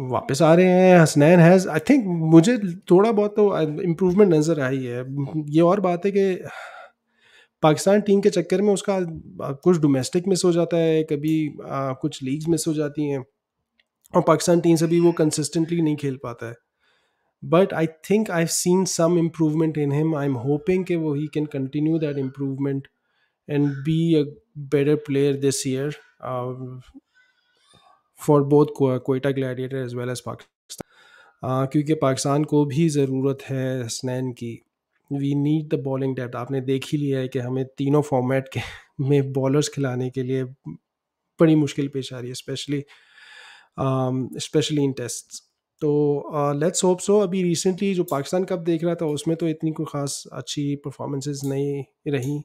वापस आ रहे हैं। हसनैन हैज़ आई थिंक, मुझे थोड़ा बहुत तो इम्प्रूवमेंट नज़र आई है। ये और बात है कि पाकिस्तान टीम के चक्कर में उसका कुछ डोमेस्टिक मिस हो जाता है, कभी कुछ लीग्स मिस हो जाती हैं, और पाकिस्तान टीम से भी वो कंसिस्टेंटली नहीं खेल पाता है। But I think I seen some improvement in him. I am hoping कि वो he can continue that improvement and be a better player this year for both Quetta gladiator as well as Pakistan. क्योंकि पाकिस्तान को भी ज़रूरत है हसनैन की। We need the bowling depth. आपने देख ही लिया है कि हमें तीनों फॉर्मेट के में बॉलर्स खिलाने के लिए बड़ी मुश्किल पेश आ रही है, स्पेशली इन टेस्ट। तो लेट्स होप सो। अभी रिसेंटली जो पाकिस्तान कप देख रहा था, उसमें तो इतनी कोई ख़ास अच्छी परफॉर्मेंसेज नहीं रही।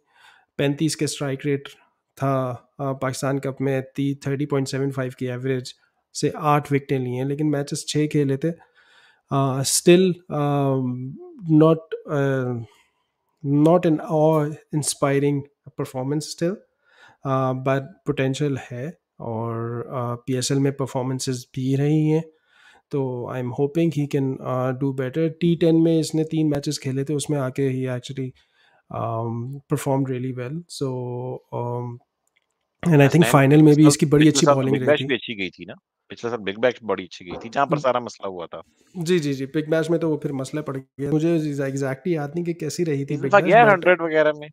35 के स्ट्राइक रेट था पाकिस्तान कप में, 30.75 की एवरेज से 8 विकेटें ली हैं, लेकिन मैचेस 6 खेले थे। Still not not an inspiring performance still, but potential है। और पीएसएल में परफॉर्मेंसेस भी रही हैं, तो I am hoping he can do better. T10 में इसने 3 मैचेस खेले थे, उसमें आके he actually perform really well. So and I think Hasnain की फाइनल में भी इसकी बड़ी पिछले अच्छी साल तो बॉलिंग बिग रही बैश थी। भी अच्छी गई थी ना? पिछले साल बिग बैश बड़ी अच्छी गई थी, जहाँ पर सारा मसला हुआ था। जी जी जी, बिग बैश में तो वो फिर मसला पड़ गया। मुझे एग्जैक्टली याद नहीं कि कैसी रही थी इस बिग दफ़ा बैश, गया है बट 100 वगैरह में?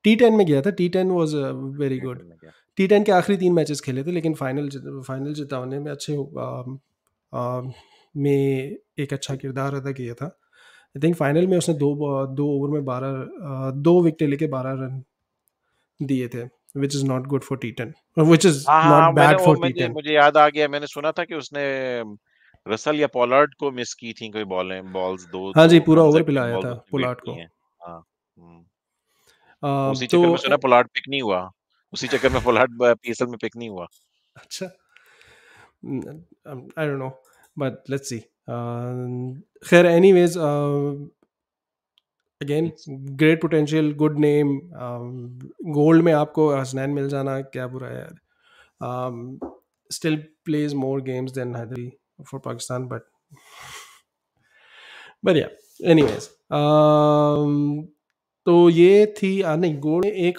T10 में गया था। T10 was very good. T10 में गया। T10 के आखिरी 3 मैचेस खेले थे, लेकिन फाइनल जिताने में अच्छे में एक अच्छा किरदार अदा किया था। आई थिंक फाइनल में उसने 2 ओवर में 2 विकेट लेके 12 रन दिए थे, which is not good for T10, which is हाँ, हाँ, नॉट हाँ, मैंने बैड वो फॉर मुझे T10। मुझे याद आ गया, मैंने सुना था कि उसने रसल या पोलार्ड को मिस की थी कोई बॉल्स, 2 हाँ 2 जी, पूरा ओवर कंसेक्यूटिव पिलाया बॉल्स था उसने वेट पोलार्ड की को। हैं। हाँ, हुँ। उसी तो चक्कर में सुना पोलार्ड पिक नहीं हुआ। उसी चक्कर में पोलार्ड पीएसएल में पिक नहीं हुआ। अच्छा, I don't know, but let's see. खैर anyways, again it's great potential, good name. Gold में आपको हसनैन मिल जाना क्या बुरा है यार। Still plays more games than Haidri for Pakistan, but yeah anyways. तो ये थी नहीं, गोल्ड में एक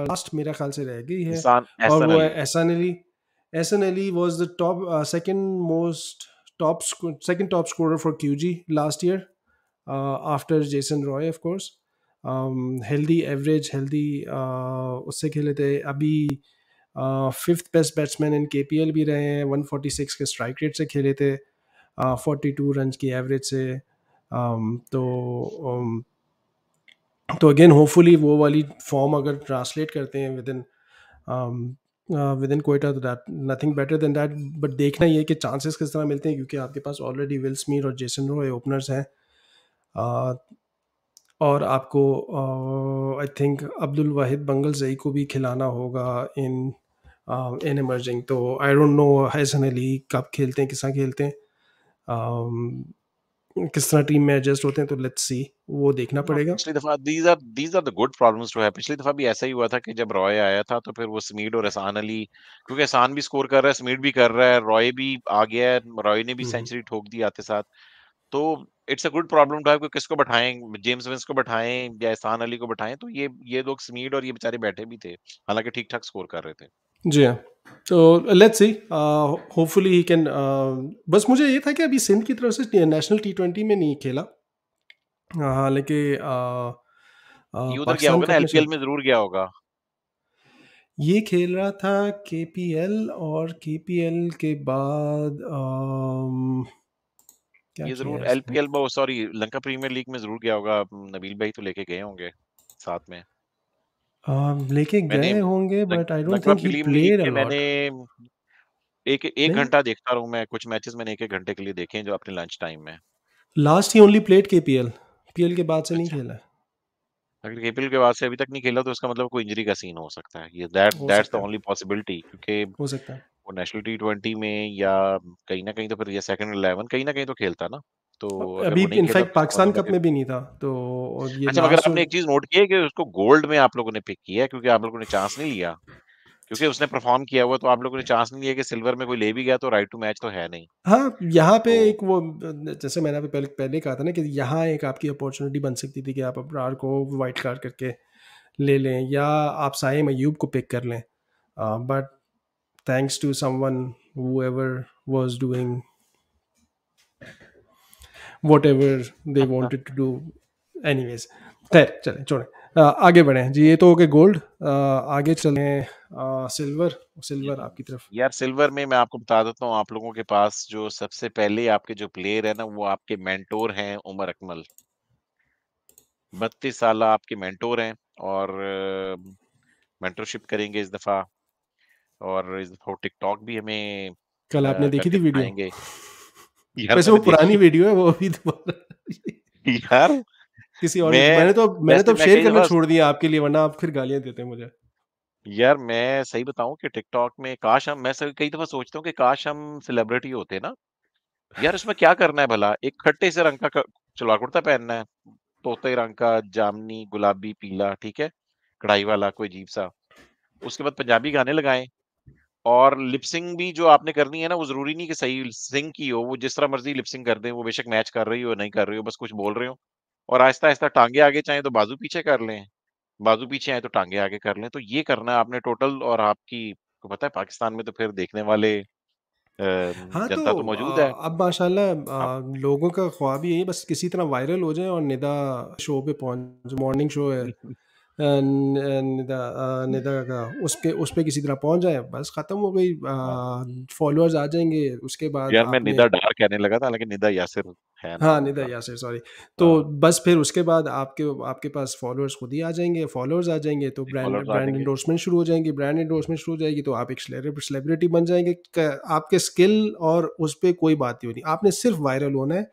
लास्ट मेरा ख्याल से रह गई है, और एहसान वो है Ali. Ehsan Ali. Ehsan Ali was the top second top scorer for QG last year, after Jason Roy of course. Healthy average, healthy उससे खेले थे। अभी fifth best batsman in KPL भी रहे हैं, 146 के स्ट्राइक रेट से खेले थे, 42 रन की एवरेज से। तो अगेन होपफुली वो वाली फॉर्म अगर ट्रांसलेट करते हैं विद इन कोयटा, तो that nothing better than that. But देखना ये कि चांसेस किस तरह मिलते हैं, क्योंकि आपके पास ऑलरेडी विल स्मिथ और जेसन रॉय ओपनर्स हैं। uh, और आपको आई थिंक अब्दुल वाहिद बंगल जई को भी खिलाना होगा इन इन इमर्जिंग। तो आई डोंट नो हैसन अली कब खेलते हैं, किस तरह खेलते हैं। किस तरह टीम में एडजस्ट होते हैं, तो लेट्स सी, वो देखना हाँ, पड़ेगा। पिछली दफा these are the good problems to have. पिछली दफा भी ऐसा ही हुआ था कि जब रॉय आया था तो फिर वो स्मीड और एहसान अली, क्योंकि एहसान भी स्कोर कर रहा है, स्मीड भी कर रहा है, रॉय भी आ गया है, रॉय ने भी हम्म। सेंचुरी ठोक दी आते साथ। तो it's a good problem to have कि किसको बैठाएं, जेम्स विंस को बैठाएं या एहसान अली को बैठाएं। तो ये लोग स्मीड और ये बेचारे बैठे भी थे, हालांकि ठीक ठाक स्कोर कर रहे थे। जी हाँ। तो let's see, hopefully he can. बस मुझे ये था कि अभी सिंध की तरफ से नेशनल T20 में नहीं खेला, हालांकि ये उधर गया पाकिस्तान होगा ना, कप में एलपीएल शायद में जरूर गया होगा। ये खेल रहा था KPL, और KPL के बाद क्या ये किया है जरूर इसने? एलपीएल में, सॉरी, लंका प्रीमियर लीग में जरूर गया होगा। नबील भाई तो लेके गए होंगे साथ में। लेके मैंने गए होंगे, but I don't Lanka think he premier league played a के मैंने लॉट। एक एक नहीं, घंटा देखता रहूं मैं, कुछ मैचेस मैंने एक एक घंटे के लिए देखे हैं जो अपने लंच टाइम में। लास्ट ही ओनली प्लेड KPL, PL के बाद से नहीं अच्छा, खेला है। अगर केपीएल के बाद से अभी तक नहीं खेला तो इसका मतलब कोई इंजरी का सीन हो सकता है, ये हो दैट्स द सकता है, ओनली पॉसिबिलिटी, क्योंकि हो सकता है। वो नेशनल T20 में या कहीं ना कहीं तो फिर ये सेकंड 11 कहीं ना कहीं तो खेलता ना। तो अगर अभी वो नहीं खेला इनफैक्ट तो इसका पाकिस्तान मतलब है कप कि, में भी नहीं था, तो और ये अच्छा, मगर लास्ट जो। आपने एक चीज नोट की है कि उसको गोल्ड में आप लोगों ने पिक किया है क्योंकि आप लोगों ने चांस नहीं लिया, क्योंकि उसने परफॉर्म किया हुआ, तो आप लोगों ने चांस नहीं लिया कि सिल्वर में कोई ले भी गया तो राइट टू मैच तो है नहीं। हाँ, यहाँ पे तो एक वो, जैसे मैंने अभी पहले पहले कहा था ना, कि यहाँ एक आपकी अपॉर्चुनिटी बन सकती थी कि आप अब्रार को वाइट कार्ड करके ले लें, या आप साइम अयूब को पिक कर लें, but thanks to someone whoever was doing whatever they wanted to do, anyways। खैर चलें, छोड़ें। आगे बढ़ें जी, ये तो हो गए गोल्ड। आगे चलें, सिल्वर। सिल्वर आपकी तरफ। यार सिल्वर में मैं आपको बता देता हूँ, आप लोगों के पास जो सबसे पहले आपके जो प्लेयर है ना, वो आपके मेंटोर हैं, उमर अकमल। 32 साल आपके मेंटोर हैं, और मेंटरशिप करेंगे इस दफा, और इस दफा टिकटॉक भी हमें कल आपने देखी करके थी वीडियो? दिखाएंगे। यार वैसे वो मैंने पुरानी देखी। वीडियो है, वो अभी दोबारा यार किसी और ने, मैं मैंने तो वैसे अब मैं शेयर कई करना दफा, छोड़ दिया आपके लिए, वरना आप फिर गालियां देते मुझे। यार मैं सही बताऊं कि टिकटॉक में काश हम, मैं कई दफा सोचता हूँ कि काश हम सेलिब्रिटी होते ना। यार उसमें क्या करना है भला, एक खट्टे से रंग का सलवार कुर्ता पहनना है, तोते रंग का, जामनी, गुलाबी, पीला, ठीक है, कढ़ाई वाला कोई अजीब सा। उसके बाद पंजाबी गाने लगाएं, और लिपसिंग भी जो आपने करनी है ना, वो जरूरी नहीं कि सही सिंग की हो, वो जिस तरह मर्जी लिपसिंग कर दें, वो बेशक मैच कर रही हो नहीं कर रही हो, बस कुछ बोल रहे हो। और आहिस्ता आहिस्ता टांगे आगे चाहे तो बाजू पीछे कर लें, बाजू पीछे आए तो टांगे आगे कर लें, तो ये करना है आपने टोटल। और आपकी को पता है पाकिस्तान में तो फिर देखने वाले हाँ, तो जनता तो मौजूद है। अब माशाल्लाह आप लोगों का ख्वाब यही है, बस किसी तरह वायरल हो जाए और निदा शो पे पहुंच, मॉर्निंग शो है, निदा, निदा का उस पे किसी तरह पहुंच जाए, बस ख़त्म हो गई। हाँ, फॉलोअर्स आ जाएंगे, उसके बाद यार मैं आपने। निदा डार कहने लगा था, लेकिन निदा यासिर है हाँ, नाम निदा उनका। यासिर, सॉरी। तो हाँ, बस फिर उसके बाद आपके आपके पास फॉलोअर्स खुद ही आ जाएंगे, फॉलोअर्स आ जाएंगे तो ब्रांड फॉलोअर्स आ ब्रांड जाएंगे। इंडोर्समेंट शुरू हो जाएंगी, ब्रांड इंडोर्समेंट शुरू हो जाएगी, तो आप एक सेलिब्रिटी बन जाएंगे। आपके स्किल और उस पर कोई बात नहीं होनी, आपने सिर्फ वायरल होना है,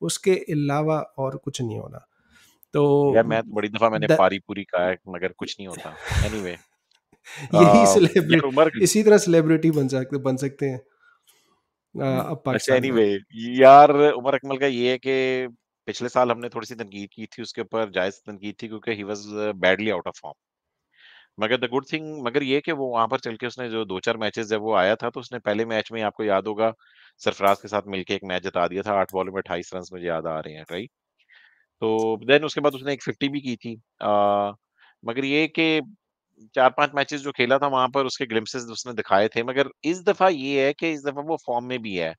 उसके अलावा और कुछ नहीं होना। तो यार मैं तो बड़ी दफा मैंने द, पारी पूरी कहा है, मगर कुछ नहीं होता। एनीवे, यही यार उमर, सेलिब्रिटी, इसी तरह सेलिब्रिटी बन सकते हैं अब अच्छा पाकिस्तान में। एनीवे, यार उमर अकमल का ये है कि पिछले साल हमने थोड़ी सी तनकीद की थी उसके ऊपर, जायज तनकीद थी, क्योंकि he was badly out of form. मगर द गुड थिंग मगर ये कि वो वहां पर चल के उसने जो दो चार मैचेस जब वो आया था, तो उसने पहले मैच में, आपको याद होगा, सरफराज के साथ मिलके एक मैच जिता दिया था, 8 बॉलों में 28 रन, मुझे याद आ रहे हैं, राइट। तो देन उसके बाद उसने एक 50 भी की थी। मगर ये कि 4-5 मैचेस जो खेला था वहां पर उसके ग्लिम्पसेस उसने दिखाए थे, मगर इस दफा ये है कि इस दफा वो फॉर्म में भी है।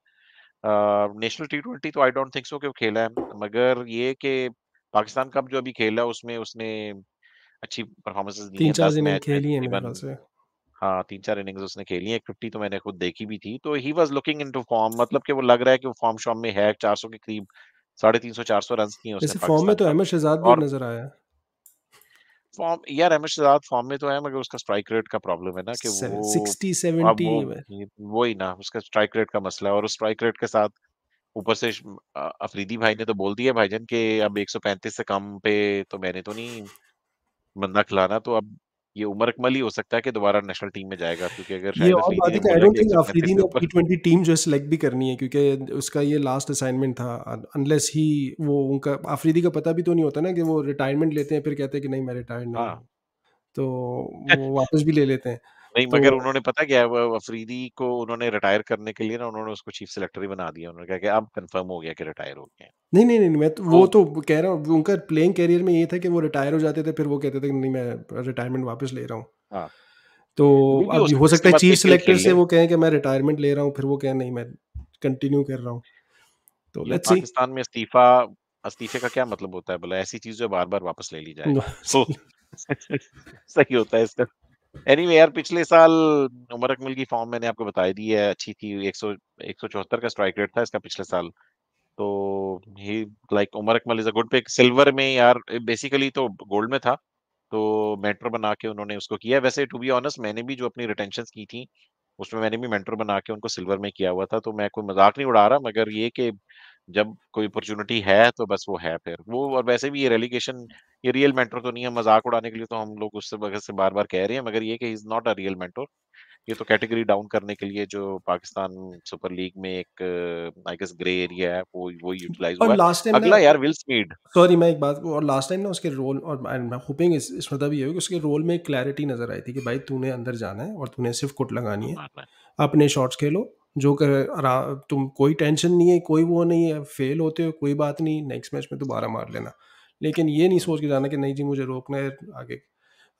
नेशनल T20 तो आई डोंट थिंक सो कि वो खेला है, मगर ये कि पाकिस्तान कप जो अभी खेला है, उसमें उसने अच्छी परफॉर्मेंसेस दी तीन हैं, चार 10 इनिंग मैच में खेली है मेरे तकरीबन। ख्याल से। हाँ, 3-4 इनिंग्स उसने खेली हैं, एक 50 तो मैंने खुद देखी भी थी, तो he was looking into form, मतलब कि वो लग रहा है कि वो फॉर्म शॉर्म में है, 400 के करीब, 350-400 रन किए उसने वैसे फॉर्म में पाकिस्तान तो कप अहमद में। शहजाद भी और नजर आया है। फॉर्म, यार अहमद शहजाद फॉर्म में तो है, मगर उसका स्ट्राइक रेट का प्रॉब्लम है ना कि वो, 60 अब 70 वो में। वही ना, उसका स्ट्राइक रेट का मसला है, और उस स्ट्राइक रेट के साथ ऊपर से अफरीदी भाई ने तो बोल दिया भाईजान कि अब 135 से कम पे तो मैंने तो नहीं बंदा खिलाना, तो अब ये उमर अकमल ही हो सकता है कि दोबारा नेशनल टीम में जाएगा, क्योंकि अगर ये शाहिद और अफरीदी बात ने है कि आई बोला डोंट कि थिंक 135 अफरीदी से ने ऊपर। टी20 टीम जो है सेलेक्ट भी करनी है, क्योंकि उसका ये लास्ट असाइनमेंट था, अनलेस ही वो उनका अफरीदी का पता भी तो नहीं होता ना कि वो रिटायरमेंट लेते हैं फिर कहते हैं कि नहीं मैं रिटायर्ड नहीं हाँ। हूँ, तो वो वापस भी ले लेते हैं। नहीं, तो मगर उन्होंने पता क्या है, वो अफरीदी को उन्होंने रिटायर करने के लिए ना उन्होंने उसको चीफ सेलेक्टर ही बना दिया। उन्होंने कहा कि अब कंफर्म हो गया कि रिटायर हो गए हैं। नहीं, नहीं, नहीं, मैं तो तो वो तो कह रहा हूँ उनका प्लेइंग करियर में ये था कि वो रिटायर हो जाते थे, फिर वो कहते थे कि नहीं मैं रिटायरमेंट वापस ले रहा हूँ। हाँ, तो अभी भी हो अब हो सकता है इसके सकता है बाद चीफ कोई खेल सेलेक्टर खेल से ले। वो कहें कि मैं रिटायरमेंट ले रहा हूँ, फिर वो कहें नहीं मैं कंटिन्यू कर रहा हूँ। तो यार लेट्स सी। पाकिस्तान में इस्तीफे का क्या मतलब होता है भला? ऐसी चीज जो बार-बार वापस ले ली जाए। तो सही होता है इसका। एनीवे यार, पिछले साल उमर अकमल की फॉर्म मैंने आपको बता दी है, अच्छी थी। 100 174 का स्ट्राइक रेट था इसका पिछले साल। तो he like Umar Akmal is a good pick. Silver में यार बेसिकली तो गोल्ड में था, तो मेंटर बना के उन्होंने उसको किया। वैसे टू बी ऑनेस्ट मैंने भी जो अपनी रिटेंशंस की थी, उसमें मैंने भी मेंटर बना के उनको सिल्वर में किया हुआ था। तो मैं कोई मज़ाक नहीं उड़ा रहा, मगर ये कि जब कोई अपॉर्च्युनिटी है तो बस वो है फिर। वो और वैसे भी ये रेलीगेशन, ये रियल मेंटर तो नहीं है, मज़ाक उड़ाने के लिए तो हम लोग उससे वजह से बार-बार कह रहे हैं, मगर ये कि he is not a real mentor. ये तो कैटेगरी डाउन करने के लिए जो पाकिस्तान सुपर लीग में एक आई गेस ग्रे एरिया है, वो यूटिलाइज़ और हुआ है। लास्ट टाइम ना, अगला यार विल स्मीड। सॉरी मैं एक बात, और लास्ट टाइम ना उसके रोल, और आई एम होपिंग इसमें तभी है कि उसके रोल में एक क्लैरिटी नजर आई थी कि भाई तूने अंदर जाना है और तूने सिर्फ कुट लगानी है, मारना है। अपने शॉट्स खेलो, जो कर तुम कोई टेंशन नहीं है, कोई वो नहीं है, फेल होते हो कोई बात नहीं, नेक्स्ट मैच में दोबारा मार लेना, लेकिन ये नहीं हुँ। सोच के जाना कि नहीं जी मुझे रोकना है, आगे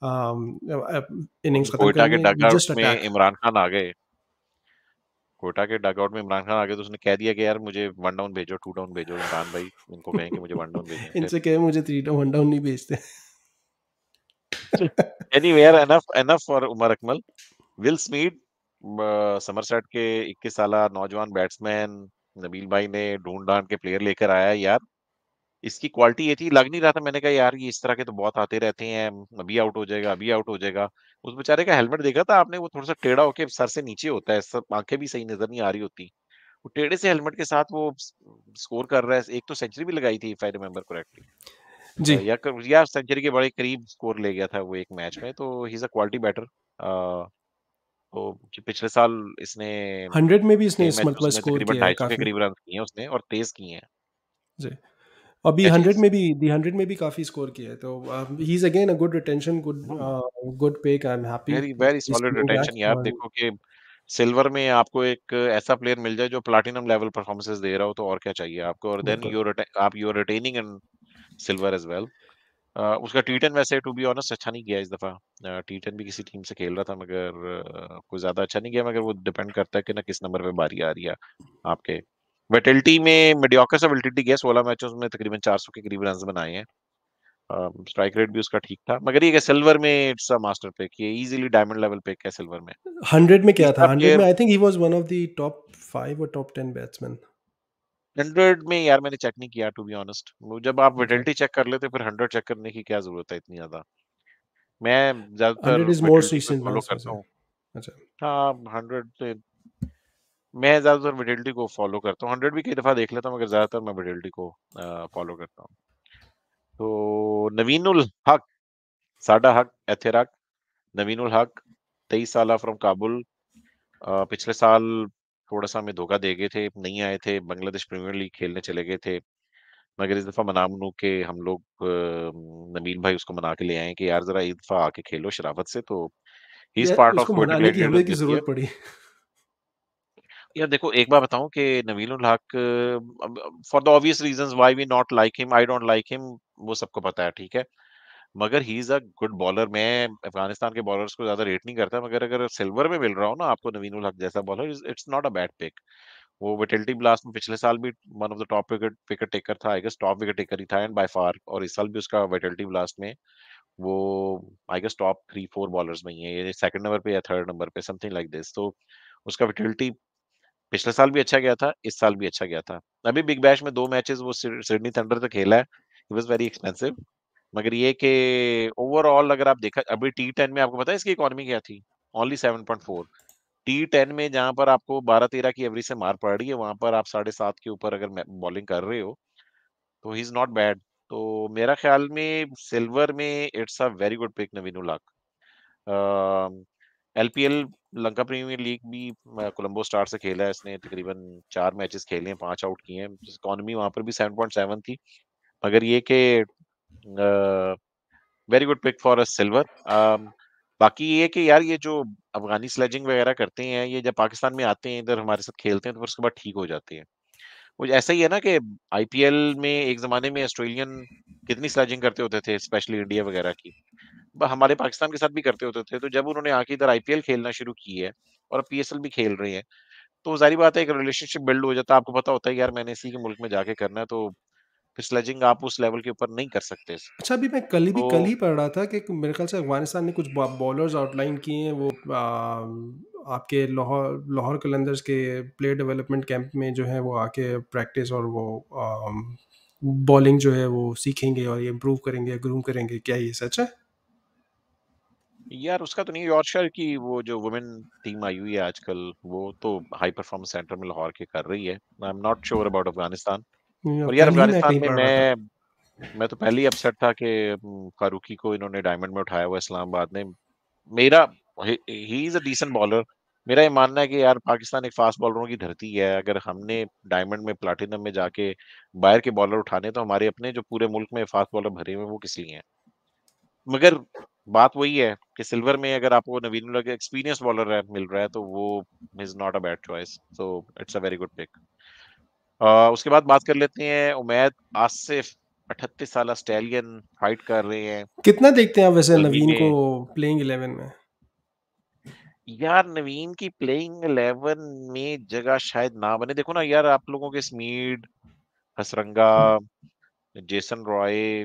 इनिंग्स उन खत्म कोयटा करनी के है, यू डगआउट जस्ट में अटैक। इमरान खान आ गए। कोयटा के डगआउट में इमरान खान आ गए तो उसने कह दिया कि यार मुझे 1 डाउन भेजो, 2 डाउन भेजो, इमरान भाई इनको कहें कि मुझे 1 डाउन भेजें फिर। इनसे कहे मुझे 3 डाउन 1 डाउन नहीं भेजते। एनीवे यार, enough enough for Umar Akmal. Will Smeed Somerset के 21 साला नौजवान बैट्समैन नबील भाई ने ढूंढ-ढांड के प्लेयर लेकर आया है यार। इसकी क्वालिटी ये थी, लग नहीं रहा था। मैंने कहा यार ये इस तरह के तो बहुत आते रहते हैं, अभी आउट हो जाएगा, अभी आउट हो जाएगा। उस बेचारे का हेलमेट देखा था आपने? वो थोड़ा-सा टेढ़ा होके सर से नीचे होता है, सब आँखें भी सही नज़र नहीं आ रही होती। वो टेढ़े से हेलमेट के साथ वो स्कोर कर रहा है। एक तो सेंचुरी भी लगाई थी इफ आई रिमेंबर करेक्टली। जी। या सेंचुरी के बड़े करीब स्कोर ले गया था वो एक मैच में। तो he is a quality batter. तो पिछले साल इसने 100 में भी इसने 6 इस मैचेस मरतबा में स्कोर तकरीबन किया है 250 के काफ़ी। करीब रन किए हैं उसने और तेज़ किए हैं। जी। अभी क्या 100 चीज़? में भी, दी 100 में भी काफ़ी स्कोर किया है, तो he is again a good retention, hmm. Good pick, I am happy very very he is solid coming back. Retention यार। और देखो कि सिल्वर में आपको एक ऐसा प्लेयर मिल जाए जो प्लैटिनम लेवल परफॉर्मेंसेस दे रहा हो, तो और क्या चाहिए आपको? और देन बिल्कुल। You are retaining in silver as well. उसका टी10 वैसे टू बी ऑनेस्ट अच्छा नहीं गया इस दफ़ा। टी10 भी किसी टीम से खेल रहा था, मगर कोई ज़्यादा अच्छा नहीं गया। मगर वो डिपेंड करता है कि ना किस नंबर पे बारी आ रही है आपके। विटिलिटी में मीडियोकर से विटिलिटी गया, 16 मैचेस में तकरीबन 400 के करीब रन्स बनाए हैं। स्ट्राइक रेट भी उसका ठीक था। मगर ये कि सिल्वर में इट्स अ मास्टर पिक, ये इजीली डायमंड लेवल पिक है सिल्वर में। 100 में क्या था? तीसरा 100 में player I think he was one of the top 5 और टॉप 10 बैट्समैन। 100 में यार मैंने चेक नहीं किया टू बी ऑनेस्ट। वो जब आप ओके। विटिलिटी चेक कर लेते फिर 100 चेक करने की क्या जरूरत है इतनी ज्यादा? मैं ज्यादातर 100 इज़ मोर विटिलिटी को रीसेंट ना फॉलो उसमें करता से। हूँ। अच्छा। हाँ, 100 से मैं ज्यादातर विटिलिटी को फॉलो करता हूँ। 100 भी कई दफा देख लेता हूँ, मगर ज्यादातर मैं विटिलिटी को फॉलो करता हूँ। तो नवीनुल हक, साडा हक एथेराक, नवीनुल हक 23 साल फ्रॉम काबुल। पिछले साल थोड़ा-सा हमें धोखा दे गए थे, नहीं आए थे, बांग्लादेश प्रीमियर लीग खेलने चले गए थे। मगर इस दफ़ा मना-मनू के हम लोग नबील भाई उसको मना के ले आए हैं कि यार ज़रा इस दफ़ा आके खेलो शराफत से। तो ही इज़ यार पार्ट ऑफ उसको कोयटा मनाने की ग्लैडिएटर्स हमें की दिस ईयर। ज़रूरत पड़ी। यार देखो, एक बात बताऊँ कि नबील उल हक, अब for the obvious reasons why we not like him, I don't like him, वो सबको पता है, ठीक है? मगर he is a good bowler. मैं अफ़गानिस्तान के बॉलर्स को ज़्यादा रेट नहीं करता, मगर अगर सिल्वर में मिल रहा हो ना आपको नवीन उल हक जैसा bowler, it's not a bad pick. वो विटिलिटी ब्लास्ट में पिछले साल भी one of the top wicket wicket taker था, I guess top wicket taker he था एंड बाय फार। और इस साल भी उसका विटिलिटी ब्लास्ट में वो आई गेस टॉप 3-4 बॉलर्स में ही है। ये सेकंड नंबर पे या थर्ड नंबर पे, समथिंग लाइक दिस। तो उसका विटिलिटी पिछले साल भी अच्छा गया था, इस साल भी अच्छा गया था। अभी बिग बैश में 2 मैचेस वो सिडनी थंडर से खेला है। He was very expensive. मगर ये कि ओवरऑल अगर आप देखा अभी टी10 में, आपको पता है इसकी इकॉनमी क्या थी? ओनली 7.4। टी10 में जहाँ पर आपको 12-13 की एवरेज से मार पड़ रही है, वहाँ पर आप 7.5 के ऊपर अगर बॉलिंग कर रहे हो, तो ही इज़ नॉट बैड। तो मेरा ख्याल में सिल्वर में it's a very good pick Naveen ul Haq. LPL Lanka premiere league भी कोलंबो स्टार से खेला है इसने, तकरीबन 4 मैचेस खेले हैं, 5 आउट किए हैं। इकोनॉमी वहां पर भी 7.7 थी, मगर ये कि very good pick for a silver. बाकी ये कि यार ये जो अफगानी स्लेजिंग वगैरह करते हैं, ये जब पाकिस्तान में आते हैं इधर हमारे साथ खेलते हैं तो फिर उसके बाद ठीक हो जाते हैं। वो ऐसा ही है ना कि आईपीएल में एक जमाने में ऑस्ट्रेलियन कितनी स्लेजिंग करते होते थे, स्पेशली इंडिया वगैरह की, हमारे पाकिस्तान के साथ भी करते होते थे। तो जब उन्होंने आके इधर आईपीएल खेलना शुरू की है और अब पीएसएल भी खेल रहे हैं, तो जाहिर बात है एक रिलेशनशिप बिल्ड हो जाता है। आपको पता होता है कि यार मैंने इसी के मुल्क में जाके करना है, तो फिर स्लेजिंग आप उस लेवल के ऊपर नहीं कर सकते। अच्छा, अभी मैं कल तो ही पढ़ रहा था कि मेरे ख्याल से अफ़गानिस्तान ने कुछ बॉलर्स आउटलाइन किए हैं, वो आपके लाहौर कलंदर्स के प्लेयर डेवलपमेंट कैंप में जो है वो आके प्रैक्टिस और वो बॉलिंग जो है वो सीखेंगे और ये इम्प्रूव करेंगे, ग्रूम करेंगे। क्या ये सच है? यार उसका तो नहीं, यॉर्कशायर की वो जो वुमेन टीम आई हुई है आजकल, वो तो हाई परफॉर्मेंस सेंटर में लाहौर के कर रही है। I am not sure about Afghanistan. और यार कल ही मैं अफगानिस्तान कहीं में पढ़ रहा था। मैं तो पहले ही अपसेट था कि फारूकी को इन्होंने डायमंड में उठाया हुआ इस्लामाबाद ने। मेरा he is a decent bowler. मेरा ये मानना है कि यार पाकिस्तान एक फास्ट बॉलरों की धरती है। अगर हमने डायमंड में प्लाटिनम में जाके बाहर के बॉलर उठाने, तो हमारे अपने जो पूरे मुल्क में फास्ट बॉलर भरे हुए हैं वो किस लिए हैं। मगर बात वही है कि सिल्वर में अगर आपको नवीन उल्लाह के एक्सपीरियंस बॉलर मिल रहा है तो वो is not a bad choice, so it's a very good pick. उसके बाद बात कर लेते हैं उमैद आसिफ। 38 साल स्टैलियन फाइट कर रहे हैं कितना देखते हैं आप वैसे जल्मी नवीन को में। प्लेइंग 11 में? यार नवीन की प्लेइंग 11 में जगह शायद ना बने। देखो ना यार, आप लोगों के स्मीड, हसरंगा, जेसन रॉय,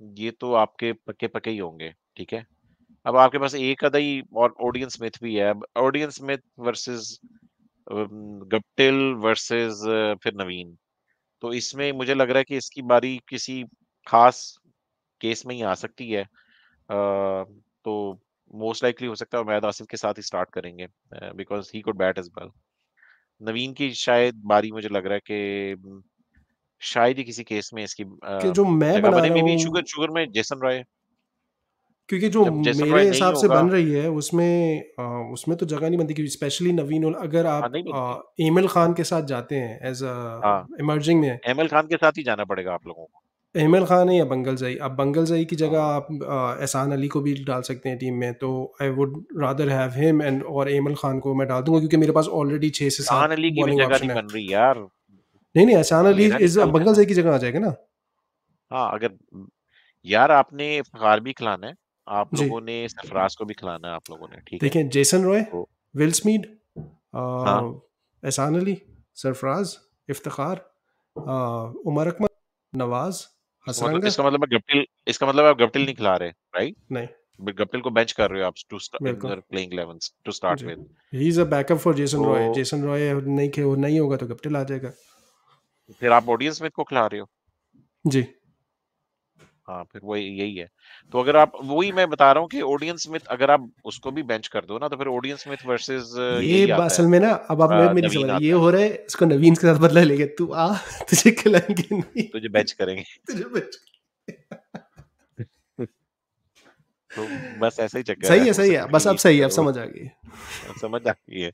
ये तो आपके पक्के पक्के ही होंगे, ठीक है। अब आपके पास एक आधा ही और ओडियन स्मिथ भी है। अब Odean Smith versus Guptill versus फिर नवीन, तो इसमें मुझे लग रहा है कि इसकी बारी किसी खास केस में ही आ सकती है। तो मोस्ट लाइकली हो सकता है उमैद आसिफ के साथ ही स्टार्ट करेंगे, because he could bat as well. Naveen की शायद बारी मुझे लग रहा है कि शायद ही किसी केस में इसकी कि जो मैं जगह बना बने। रहा में भी शुगर हूँ, शुगर में जेसन रॉय, क्योंकि जो जब जेसन मेरे रॉय नहीं हिसाब से होगा। बन रही है उसमें तो जगह नहीं बनती, क्योंकि स्पेशली नवीन अगर हाँ, आप नहीं बनती। एमिल खान के साथ जाते हैं एज अ हाँ, इमर्जिंग में, एमएल खान के साथ ही जाना पड़ेगा आप लोगों को। एमिल खान है या बंगल जई, अब बंगल जई की जगह हाँ, आप एहसान अली को भी डाल सकते हैं टीम में, तो I would rather have him and और एमिल खान को मैं डाल दूंगा, क्योंकि मेरे पास ऑलरेडी 6 से 7 एहसान अली की भी बॉलिंग जगह नहीं ऑप्शन है। बन रही यार। नहीं नहीं, एहसान अली मेरा नहीं इज ख्याल बंगल था। जई की जगह आ जाएगा ना। हाँ, अगर यार आपने इफ्तिखार भी खिलाना है, आप जी, लोगों ने सरफराज को भी खिलाना है, आप लोगों ने, ठीक है। देखें, जेसन रॉय, तो विल स्मीड, हाँ, एहसान अली, सरफराज, इफ्तिखार, उमर अकमल, नवाज, हसरंगा। इसका मतलब आप गप्टिल नहीं खिला रहे, राइट। नहीं, गप्टिल को बेंच कर रहे हो आप टू इन बिल्कुल। योर प्लेइंग 11 टू स्टार्ट जी, with. He is a backup for Jason तो रॉय। जेसन रॉय नहीं होगा तो गप्टिल आ जाएगा। फिर आप ऑडियंस स्मिथ को खिला रहे हो। जी, हाँ, फिर वही यही है। तो अगर आप, वही मैं बता रहा हूँ कि ओडियन स्मिथ अगर आप उसको भी बेंच कर दो ना, तो फिर ओडियन स्मिथ वर्सेस ये यही आता है, असल में ना, अब आप मेरी समझ नवीन ये आता है। हो रहा है, इसको नवीन के साथ बदला लेके तू आ, तुझे खिलाएंगे नहीं, तुझे बेंच करेंगे। तुझे बच। तो बस ऐसा ही चक्कर है, हो सही है, सकता है बस कि अब ये सही है, चक्कर अब हो। समझ आ गई। समझ आती है।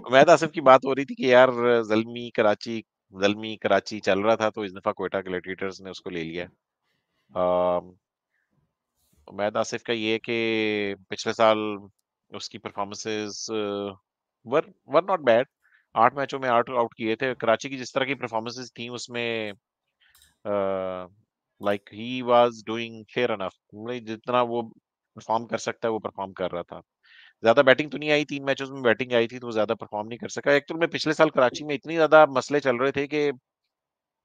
उमैद आसिफ की बात हो रही थी कि यार जल्मी कराची चल रहा था, तो इस दफा क्वेटा ग्लैडिएटर्स ने उसको ले लिया। अम, उमैद आसिफ का ये है कि पिछले साल उसकी performances were were not bad. 8 मैचों में 8 आउट किए थे। कराची की जिस तरह की परफॉर्मेंसेस थी उसमें, like he was doing fair enough, मतलब जितना वो परफॉर्म कर सकता है वो परफॉर्म कर रहा था। ज्यादा बैटिंग तो नहीं आई, 3 मैचों में बैटिंग आई थी तो वो ज्यादा परफॉर्म नहीं कर सका। एक तो मैं पिछले साल कराची में इतनी ज्यादा मसले चल रहे थे कि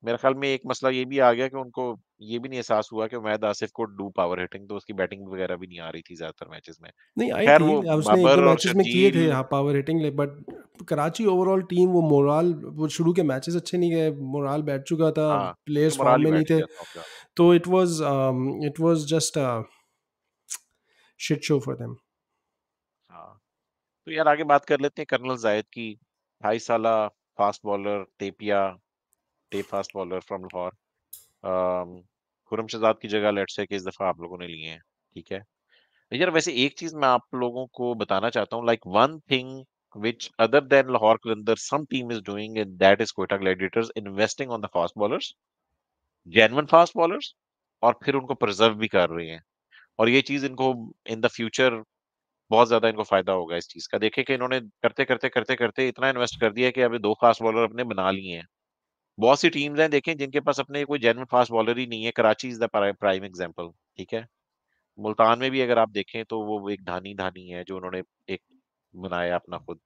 मेरे ख्याल में एक मसला ये भी आ गया कि उनको ये भी नहीं एहसास हुआ कि उमैद आसिफ को डू पावर हिटिंग, तो उसकी बैटिंग वगैरह भी नहीं आ रही थी ज्यादातर मैचेस में। नहीं आई खैर थी, वो उसने एक दो बाबर और मैचेस में किए थे शर्जील। हाँ power hitting, but Karachi overall team वो मोराल, वो शुरू के मैचेस अच्छे नहीं गए, मोराल बैठ चुका था, हाँ, ये तो प्लेयर्स फॉर्म मोराल ही में नहीं बैठ थे, गया था उनका। तो it was just shit show for them. हाँ, तो यार आगे बात कर लेते हैं कर्नल जायद की। 28 साल fast bowler, tape fast bowler from Lahore. Um, Khurram Shehzad की जगह लेट्स से कि इस दफा आप लोगों ने लिए हैं, ठीक है। यार वैसे एक चीज मैं आप लोगों को बताना चाहता हूँ, like one thing which other than Lahore Qalandar some team is doing, and that is Quetta Gladiators investing on the fast bowlers, genuine fast bowlers, और फिर उनको प्रिजर्व भी कर रही हैं। और ये चीज इनको इन द फ्यूचर बहुत ज्यादा इनको फायदा होगा इस चीज का। देखें कि इन्होंने करते करते करते करते इतना इन्वेस्ट कर दिया है कि अभी दो फास्ट बॉलर अपने बना लिए हैं। बहुत सी टीम्स हैं देखें जिनके पास अपने कोई जेन्युइन फास्ट बॉलर ही नहीं है। Karachi is the prime example, ठीक है। मुल्तान में भी अगर आप देखें तो वो एक धानी धानी है जो उन्होंने एक बनाया अपना खुद।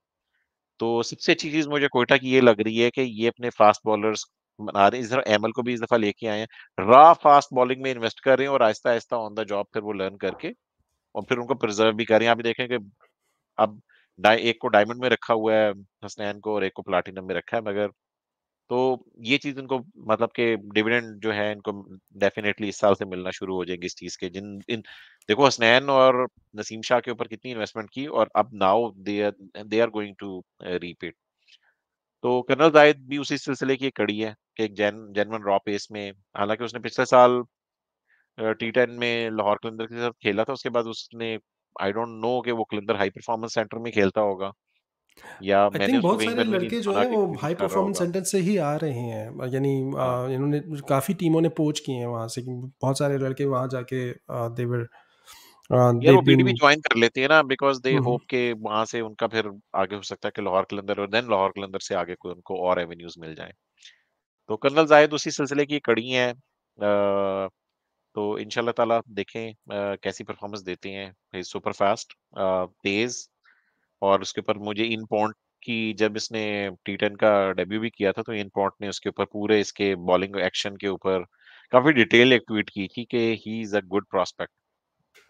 तो सबसे अच्छी चीज मुझे कोयटा की ये लग रही है कि ये अपने फास्ट बॉलर्स बना रहे हैं। इस तरह एमएल को भी इस दफा लेके आए हैं, रॉ फास्ट बॉलिंग में इन्वेस्ट कर रहे हैं और Aahista Aahista on the job फिर वो लर्न करके और फिर उनको प्रिजर्व भी कर रहे हैं। आप देखें कि अब एक को डायमंड में रखा हुआ है हसनैन को, और एक को प्लाटिनम में रखा है, मगर तो ये चीज इनको मतलब कि डिविडेंड जो है इनको डेफिनेटली इस साल से मिलना शुरू हो जाएंगे इस चीज के। जिन इन देखो हसनैन और नसीम शाह के ऊपर कितनी इन्वेस्टमेंट की, और अब now they are going to reap it. तो कर्नल जायद भी उसी सिलसिले की एक कड़ी है कि एक जेनवन रॉ पेस में, हालांकि उसने पिछले साल T10 में लाहौर कलंदर के साथ खेला था, उसके बाद उसने आई डोंट नो कि वो कलंदर हाई परफॉर्मेंस सेंटर में खेलता होगा या आई मैंने थिंक उसको बहुत कहीं सारे पर भी नहीं लड़के जो सुना हैं कि वो किसी कुछ हाई कर रहा परफॉर्मेंस होगा। सेंटर से ही आ रहे हैं, यानी हाँ, इन्होंने काफ़ी टीमों ने पोच किए हैं वहाँ से कि बहुत सारे लड़के वहाँ जाके देवर यार दे वो बीन। पीडीबी ज्वाइन कर लेते हैं ना, बिकॉज दे होप के वहां से उनका फिर आगे हो सकता है कि लाहौर कलंदर, और देन लाहौर कलंदर से आगे कोई उनको और एवेन्यूज मिल जाए। तो कर्नल जायद उसी सिलसिले की कड़ी है। तो इंशाल्लाह ताला देखें कैसी परफॉर्मेंस देते हैं। सुपर फास्ट, तेज, और उसके ऊपर मुझे इन पॉइंट की, जब इसने T10 का डेब्यू भी किया था तो इन पॉइंट ने उसके ऊपर पूरे इसके बॉलिंग एक्शन के ऊपर काफी डिटेल एक ट्वीट की थी कि he is a good prospect.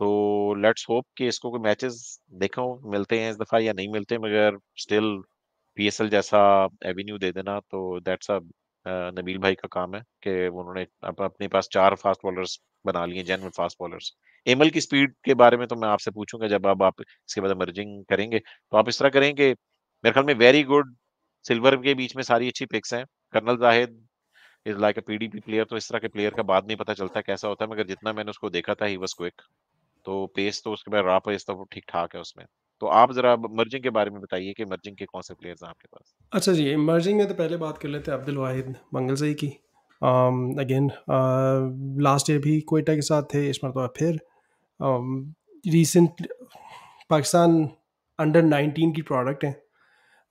तो लेट्स होप कि इसको कोई मैचेस देखो मिलते हैं इस दफा या नहीं मिलते, मगर स्टिल पीएसएल जैसा एवेन्यू दे देना तो दैट्स अ नबील भाई का काम है कि उन्होंने अपने पास चार फास्ट बॉलर्स बना लिए, जेन्युइन फास्ट बॉलर्स। एमएल की स्पीड के बारे में तो मैं आपसे पूछूंगा जब अब आप इसके बाद मर्जिंग करेंगे, तो आप इस तरह करेंगे। मेरे ख्याल में वेरी गुड, सिल्वर के बीच में सारी अच्छी पिक्स हैं। Colonel Zahid is like a PDP player, तो इस तरह के प्लेयर का बाद नहीं पता चलता कैसा होता है, मगर जितना मैंने उसको देखा था ही वाज क्विक। तो पेस तो उसके बाद रॉ पेस तो ठीक ठाक है उसमें। तो आप जरा मर्जिंग के बारे में बताइए कि मर्जिंग के कौन से प्लेयर्स हैं आपके पास। अच्छा जी, इमर्जिंग में तो पहले बात कर लेते हैं अब्दुल वाहिद मंगलजई की। अगेन लास्ट ईयर भी कोयटा के साथ थे, इस मरतबा फिर रीसेंट पाकिस्तान अंडर 19 की प्रोडक्ट हैं,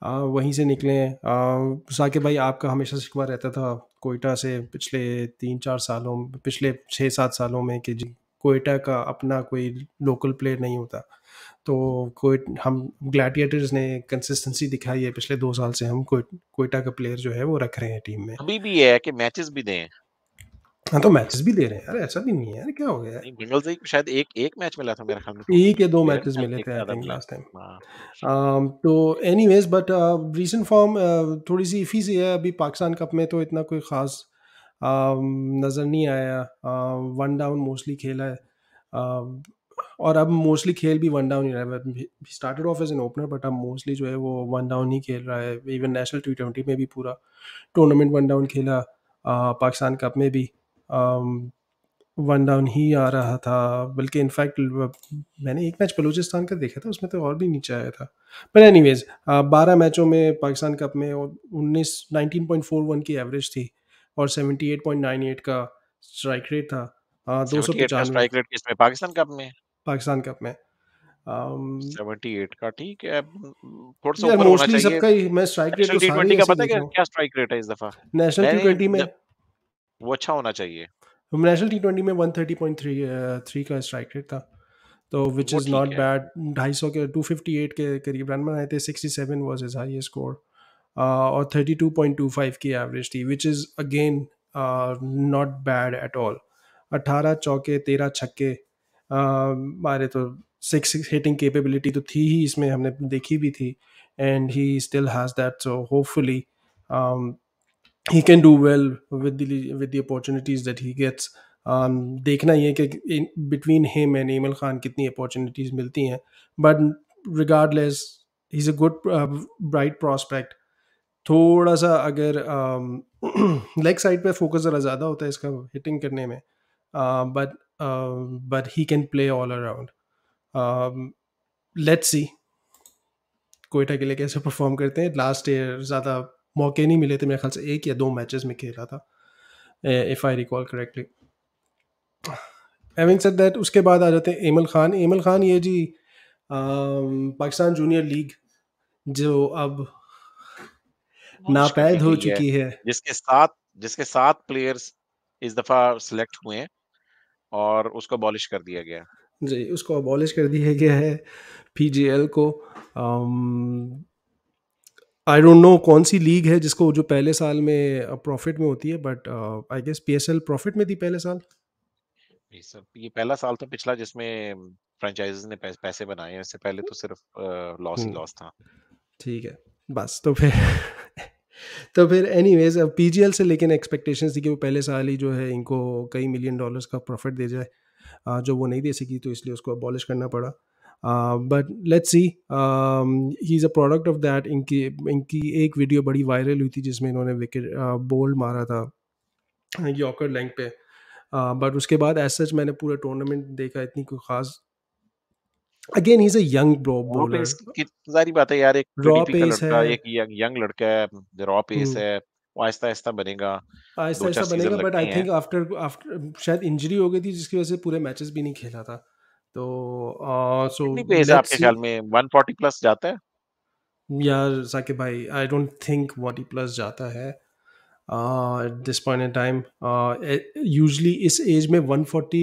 वहीं से निकले हैं। साकिब भाई आपका हमेशा शिकवा रहता था कोयटा से पिछले 3-4 सालों, पिछले 6-7 सालों में कि जी कोयटा का अपना कोई लोकल प्लेयर नहीं होता। तो कोई हम ग्लैडिएटर्स ने कंसिस्टेंसी दिखाई है, पिछले 2 साल से हम कोयटा का प्लेयर जो है वो रख रहे हैं टीम में। अभी भी है कि मैचेस भी दें। हाँ तो मैचेस भी दे रहे हैं यार, ऐसा भी नहीं है यार, क्या हो गया है। नहीं, बंगलदेश को शायद एक एक मैच मिला था मेरे ख्याल में टोटल। 1 या 2 मेरे मैचेस ख्याल मिले में एक थे आई ज्यादा थिंक मिला। Last time. हाँ। तो एनीवेज बट रीसेंट फॉर्म थोड़ी सी इफ़ी सी है। अभी पाकिस्तान कप में तो इतना कोई ख़ास नज़र नहीं आया। वन डाउन मोस्टली खेला है। और अब मोस्टली खेल भी वन डाउन ही रहा है। Started off as an opener but अब मोस्टली जो है वो वन डाउन ही खेल रहा है। इवन नेशनल T20 में भी पूरा टूर्नामेंट वन डाउन खेला। पाकिस्तान कप में भी वन डाउन ही आ रहा था। बल्कि इनफैक्ट मैंने एक मैच बलूचिस्तान का देखा था, उसमें तो और भी नीचे आया था। पर एनीवेज 12 मैचों में पाकिस्तान कप में 19.41 की एवरेज थी और 78.98 का स्ट्राइक रेट था। दो सौ 78 का पचानवे स्ट्राइक रेट किसमें, पाकिस्तान कप में? पाकिस्तान कप में। अम, 78 का ठीक है। थोड़ा सा यार ऊपर होना मोस्टली चाहिए। सबका ही मैं स्ट्राइक रेट नेशनल तो टी सारे ही ट्वेंटी का ऐसे ही पता है देख क्या रहा हूँ। क्या स्ट्राइक रेट है इस दफा? नेशनल टी मैंने ट्वेंटी में वो अच्छा होना चाहिए। नेशनल T20 में 130.3 का स्ट्राइक रेट था, तो विच वो इज़ नॉट ठीक है। बैड। 250 के 258 के करीब रन बनाए थे। 67 वाज हिज हाईएस्ट स्कोर। और 32.25 की एवरेज थी, which is again not bad at all. 18 चौके 13 छक्के मारे, तो 6 हिटिंग कैपेबिलिटी तो थी ही इसमें, हमने देखी भी थी। And he still has that, so hopefully he can do well with the opportunities that he gets. देखना ये कि between him and Emil Khan कितनी opportunities मिलती हैं, but regardless he's a good bright prospect. थोड़ा सा अगर लेग साइड पे फोकस ज़रा ज़्यादा होता है इसका हिटिंग करने में, but but he can play all around. Let's see Quetta के लिए कैसे परफॉर्म करते हैं। लास्ट ईयर ज़्यादा मौके नहीं मिले थे, मेरे ख्याल से 1 या 2 मैचेस में खेला था, if I recall correctly. Having said that, उसके बाद आ जाते हैं एमल खान। एमल खान ये जी पाकिस्तान जूनियर लीग जो अब अबॉलिश कर दी नापैद हो गई है, चुकी है। जिसके 7 जिसके 7 प्लेयर्स इस दफ़ा सेलेक्ट हुए हैं और उसको अबॉलिश कर दिया गया है। जी, उसको अबॉलिश कर दिया गया है पीजीएल को। आई डोंट नो कौन सी लीग है जिसको जो पहले साल में प्रॉफिट में होती है, but I guess PSL profit में थी पहले साल। ये पहला साल था पिछला जिसमें फ्रेंचाइजीज ने पैसे बनाए हैं, इससे पहले तो सिर्फ लॉस ही हम्म, लॉस था। ठीक है, बस तो फिर तो फिर एनीवेज अब पीजीएल से लेकिन एक्सपेक्टेशंस थी कि वो पहले साल ही जो है इनको कई मिलियन डॉलर्स का प्रॉफिट दे जाए, जो वो नहीं दे सकी, तो इसलिए उसको अबॉलिश करना पड़ा। But let's C, he is a product of that. इनकी इनकी एक वीडियो बड़ी वायरल हुई थी जिसमें इन्होंने विकेट बोल्ड मारा था यॉर्कर लेंथ पे। बट उसके बाद एज सच मैंने पूरा टूर्नामेंट देखा, इतनी कोई खास। Again he is a young raw bowler. Pace की ज़ाहिर बात है यार, एक रॉ पीडीपी का पेस है। लड़का, एक यंग यंग लड़का है, रॉ पेस हम्म, है, वो आहिस्ता-आहिस्ता बनेगा, आहिस्ता 2-4 आहिस्ता सीज़न बनेगा, बट लगते आई हैं। थिंक आफ्टर आफ्टर शायद इंजरी हो गई थी जिसकी वजह से पूरे मैचेस भी नहीं खेला था। तो सो कितनी पेस है लेट्स आपके सी। ख्याल में, 140 प्लस जाता है? यार साकिब भाई, आई डोंट थिंक 40 प्लस जाता है at this point in time. Usually इस एज में 140,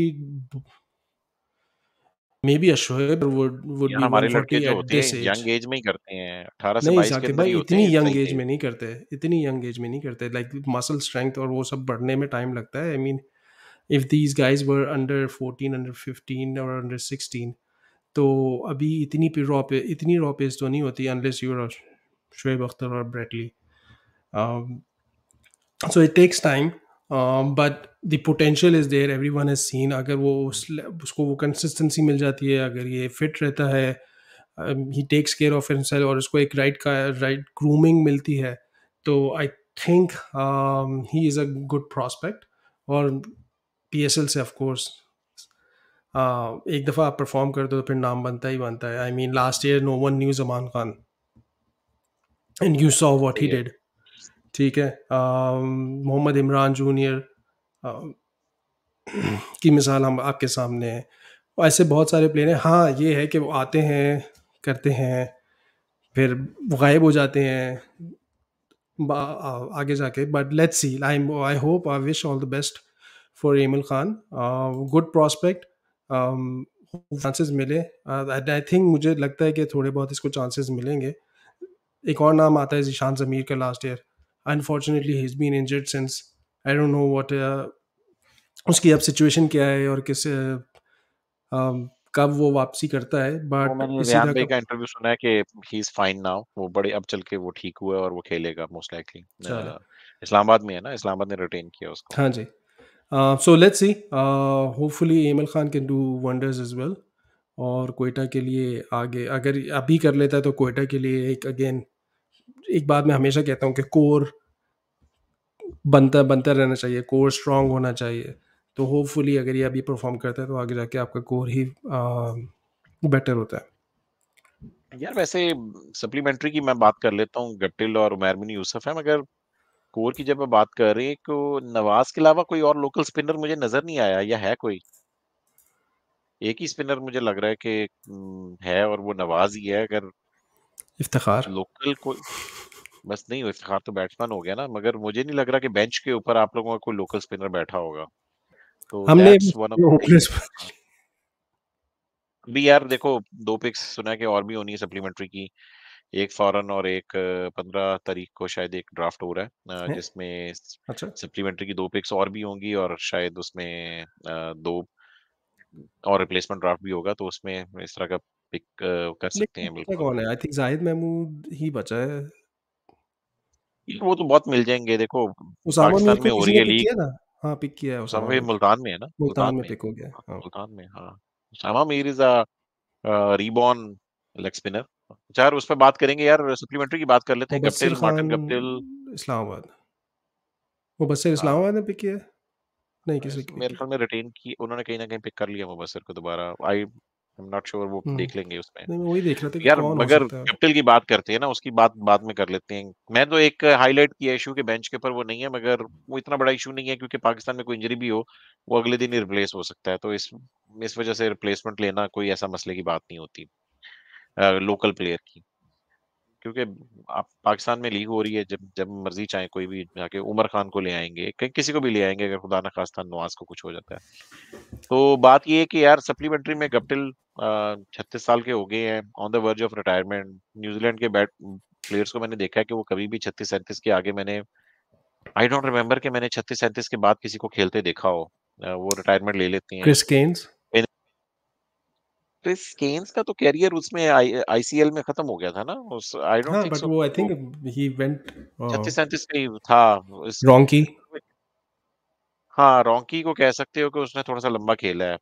मे बी अशोएब वुड यार बी हमारे लड़के 140 जो एट होते हैं दिस एज। यंग एज में ही करते हैं, 18 से नहीं 22 के साकिब अंदर भाई, ही होते इतनी हैं यंग सही एज सही। में नहीं करते, इतनी यंग एज में नहीं करते। लाइक मसल स्ट्रेंथ और वो सब बढ़ने में टाइम लगता है। I mean if these guys were under 14, under 15 और अंडर 16, तो अभी इतनी रॉ पेस तो नहीं होती unless you are Shoaib Akhtar और Brett Lee. So it takes time, but the potential is there, every one has seen. अगर वो उसको वो कंसिस्टेंसी मिल जाती है, अगर ये फिट रहता है, ही टेक्स केयर ऑफ हिमसेल्फ और उसको एक राइट ग्रूमिंग मिलती है, तो आई think he is a good prospect. और पीएसएल से ऑफ कोर्स एक दफ़ा आप परफॉर्म कर दो तो फिर नाम बनता ही बनता है। I mean last year no one new Zaman Khan and you saw what he सही है। डिड। ठीक है, मोहम्मद इमरान जूनियर की मिसाल हम आपके सामने है। ऐसे बहुत सारे प्लेयर हैं। हाँ, ये है कि वो आते हैं, करते हैं, फिर गायब हो जाते हैं आगे जाके। But let's see, I hope, I wish all the best for Aimal Khan. Good prospect, chances मिले। आई थिंक मुझे लगता है कि थोड़े बहुत इसको चांसेस मिलेंगे। एक और नाम आता है ज़ीशान ज़मीर का last year. Unfortunately he is been injured since. I don't know what उसकी अब सिचुएशन क्या है और कब वो वापसी करता है, वो बट मैंने इसी रेहान तरह भाई का। का इंटरव्यू सुना है कि ही इज फाइन नाउ, वो बड़े अब चल के वो ठीक हुआ है और वो खेलेगा मोस्ट लाइकली। चले, इस्लामाबाद में है ना, इस्लामाबाद ने रिटेन किया उसको। हाँ जी। So let's see, hopefully Aimal Khan can do wonders as well. और कोयटा के लिए आगे अगर अभी कर लेता है तो कोयटा के लिए एक अगेन, एक बात मैं हमेशा कहता हूँ कि कोर बनता बनता रहना चाहिए, कोर स्ट्रांग होना चाहिए। तो होपफुली अगर ये अभी परफॉर्म करता है तो आगे जाके आपका कोर ही बेटर होता है। यार वैसे सप्लीमेंट्री की मैं बात कर लेता हूँ, गप्टिल और उमर बिन यूसुफ है, मगर कोर की जब मैं बात कर रही है तो नवाज के अलावा कोई और लोकल स्पिनर मुझे नजर नहीं आया, या है कोई? एक ही स्पिनर मुझे लग रहा है कि है, और वो नवाज ही है। अगर इफ्तिखार। लोकल कोई, बस नहीं, वो इफ्तिखार तो बैट्समैन हो गया ना, मगर मुझे नहीं लग रहा कि बेंच के ऊपर आप लोगों का कोई लोकल स्पिनर बैठा होगा। तो हमने that's one of the thing. अभी यार देखो, 2 पिक्स सुना है कि और भी होनी है सप्लीमेंट्री की। एक फॉरेन और एक 15 तारीख को शायद एक ड्राफ्ट हो रहा है, जिसमें अच्छा। सप्लीमेंट्री की 2 पिक्स और भी होंगी, और शायद उसमें 2 और रिप्लेसमेंट ड्राफ्ट भी होगा, तो उसमें इस तरह का पिक कर सकते लेकिन हैं बचा बिल्कुल। कौन है? आई थिंक जाहिद महमूद ही बचा है। वो तो बहुत मिल जाएंगे, देखो उसामा मीर पाकिस्तान को में हो किसी रही ने है पिक लीग। किया था? हाँ, पिक किया है उसामा उसामा मीर मीर को। मुल्तान में है ना, मुल्तान मुल्तान में में। पिक हो गया, हाँ, हाँ। मुल्तान में, हाँ। Usama Mir is a reborn leg spinner. यार उस पर बात करेंगे यार, सप्लीमेंट्री की बात कर लेते हैं। Mubassir Guptill, Khan Martin Guptill. Islamabad. Mubassir हाँ, इस्लामाबाद ने पिक किया है? नहीं, किसी ने पिक मेरे किया? ख्याल में रिटेन की उन्होंने, कहीं ना कहीं पिक कर लिया मुबस्सिर को दोबारा। आई आई एम नॉट श्योर वो हुँ। देख लेंगे उसमें। नहीं, मैं वही देख रहा था कि यार कौन हो मगर सकता है? गप्टिल की बात करते हैं ना, उसकी बात बाद में कर लेते हैं। मैं तो एक हाइलाइट किया इशू के बेंच के ऊपर वो नहीं है, मगर वो इतना बड़ा इशू नहीं है क्योंकि पाकिस्तान में कोई इंजरी भी हो, वो अगले दिन ही रिप्लेस हो सकता है। तो इस वजह से रिप्लेसमेंट लेना कोई ऐसा मसले की बात नहीं होती लोकल प्लेयर की। क्योंकि आप पाकिस्तान में लीग हो रही है, जब जब मर्जी चाहे कोई भी जाके उमर खान को ले आएंगे, किसी को भी ले आएंगे अगर खुदा ना खास्ता नवाज को कुछ हो जाता है। तो बात ये है कि यार सप्लीमेंट्री में गप्टिल 36 साल के हो गए हैं, on the verge of retirement. New Zealand के बैट प्लेयर्स को मैंने देखा है कि वो कभी भी 36-37 के आगे मैंने आई डोंट रिमेम्बर कि मैंने 36-37 के बाद किसी को खेलते देखा हो। वो रिटायरमेंट ले लेते हैं। Chris gains? क्रिस गेन्स का तो कैरियर उसमें आईसीएल में खत्म हो गया था ना, उस आई डोंट हाँ, थिंक बट सो वो आई वो थिंक ही वेंट 36-37 का ही था। इस रॉन्की। हाँ, रॉन्की को कह सकते हो कि उसने थोड़ा-सा लंबा खेला है।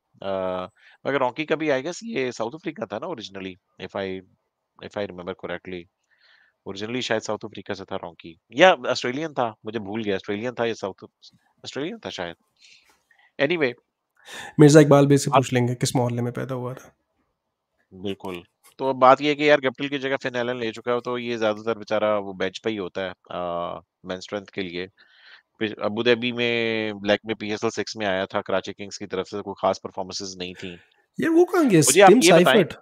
मगर रॉन्की का भी आई गेस ये साउथ अफ्रीका था ना originally, if I if I remember correctly. Originally शायद साउथ अफ्रीका से था रॉन्की, या ऑस्ट्रेलियन था, मुझे भूल गया ऑस्ट्रेलियन था या साउथ ऑस्ट्रेलियन था शायद। एनीवे मिर्ज़ा इकबाल बे से बात पूछ लेंगे किस मोहल्ले में पैदा हुआ था। बिल्कुल। तो अब बात ये है कि यार गप्टिल की जगह फिन एलन ले चुका है, तो ये ज़्यादातर बेचारा वो बेंच पे ही होता है मेन स्ट्रेंथ के लिए। फिर अबू धाबी में ब्लैक में पीएसएल 6 में आया था, कराची किंग्स की तरफ से कोई खास परफॉर्मेंसेस नहीं थी। ये वो कहाँ गया? मुझे आप टिम ये बताएं। साइफर्ट?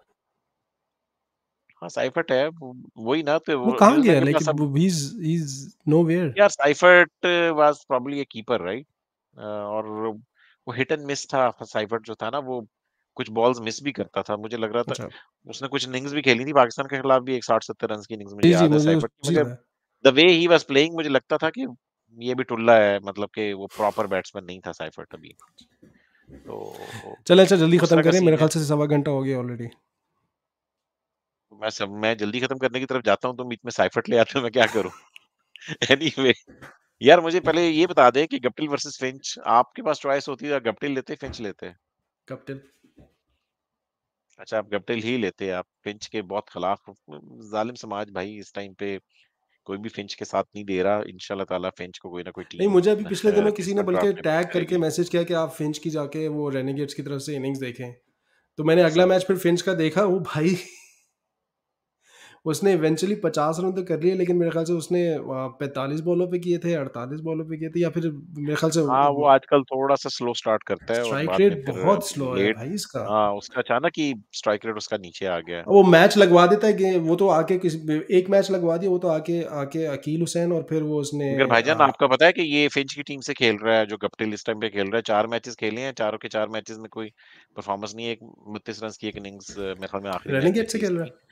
हाँ, साइफर्ट है वही ना, तो वो वो कहाँ गया? न्यूजीलैंड के लाइक पास अब ही इज़ नोवेयर। यार Seifert was probably A keeper right. और वो हिट एंड मिस था। साइफर्ट जो था ना वो कुछ बॉल्स मिस भी करता था, मुझे लग रहा था। अच्छा। उसने कुछ इनिंग्स भी खेली थी पाकिस्तान के खिलाफ भी, एक 60-70 रन की इनिंग्स मुझे जी, जी, याद है मुझे साइफर्ट की। उसी मगर याद है। The way he was playing मुझे लगता था कि ये भी टुल्ला है, मतलब कि वो प्रॉपर बैट्समैन नहीं था साइफर्ट अभी। तो चलें अच्छा जल्दी उस ख़त्म तरह का करें, मेरे सीन है। ख़्याल से सवा घंटा हो गया ऑलरेडी। मैं जल्दी खत्म करने की तरफ जाता हूँ, तुम बीच में साइफर्ट ले आते हो, मैं क्या करूँ? एनीवे यार मुझे पहले ये बता दें कि गप्टिल वर्सेस फिंच, आपके पास चॉइस होती है, गप्टिल लेते फिंच लेते? कैप्टन। अच्छा, आप गप्टिल ही लेते, आप फिंच के बहुत खिलाफ। जालिम समाज भाई इस टाइम पे कोई भी फिंच के साथ नहीं दे रहा। इंशाल्लाह ताला फिंच को कोई ना कोई नहीं, टीम मुझे अभी पिछले दिनों किसी इस ने बार बल्कि ड्राफ्ट में पिक टैग करके करेगी। मैसेज किया कि आप फिंच की जाके वो रेनेगेट्स की तरफ से इनिंग्स देखें। तो मैंने अगला सही। मैच फिर फिंच का देखा, वो भाई उसने इवेंचुअली 50 रन तो कर लिए, लेकिन मेरे ख्याल से उसने 45 बॉलों पे किए थे, 48 बॉलों पे किए थे, या फिर मेरे ख्याल से हाँ, वो आजकल थोड़ा-सा स्लो स्टार्ट करता है और स्ट्राइक बाद में रेट फिर बहुत स्लो है लेट। भाई इसका। हाँ, उसका अचानक ही स्ट्राइक रेट उसका नीचे आ गया है। वो मैच लगवा देता है कि वो तो आके किसी एक मैच लगवा दिया, वो तो आके आके अकील हुसैन और फिर वो उसने मगर भाईजान आपका पता है कि ये फिंच की टीम से खेल रहा है, जो गप्टिल इस टाइम पे खेल रहा है। 4 मैचेस खेले हैं, चारों के 4 मैचेस में कोई परफॉर्मेंस नहीं है। एक 29 रन की एक इनिंग्स मेरे ख्याल में आखिरी मैच में रेनेगेट से थी खेल रहा इसकी। है।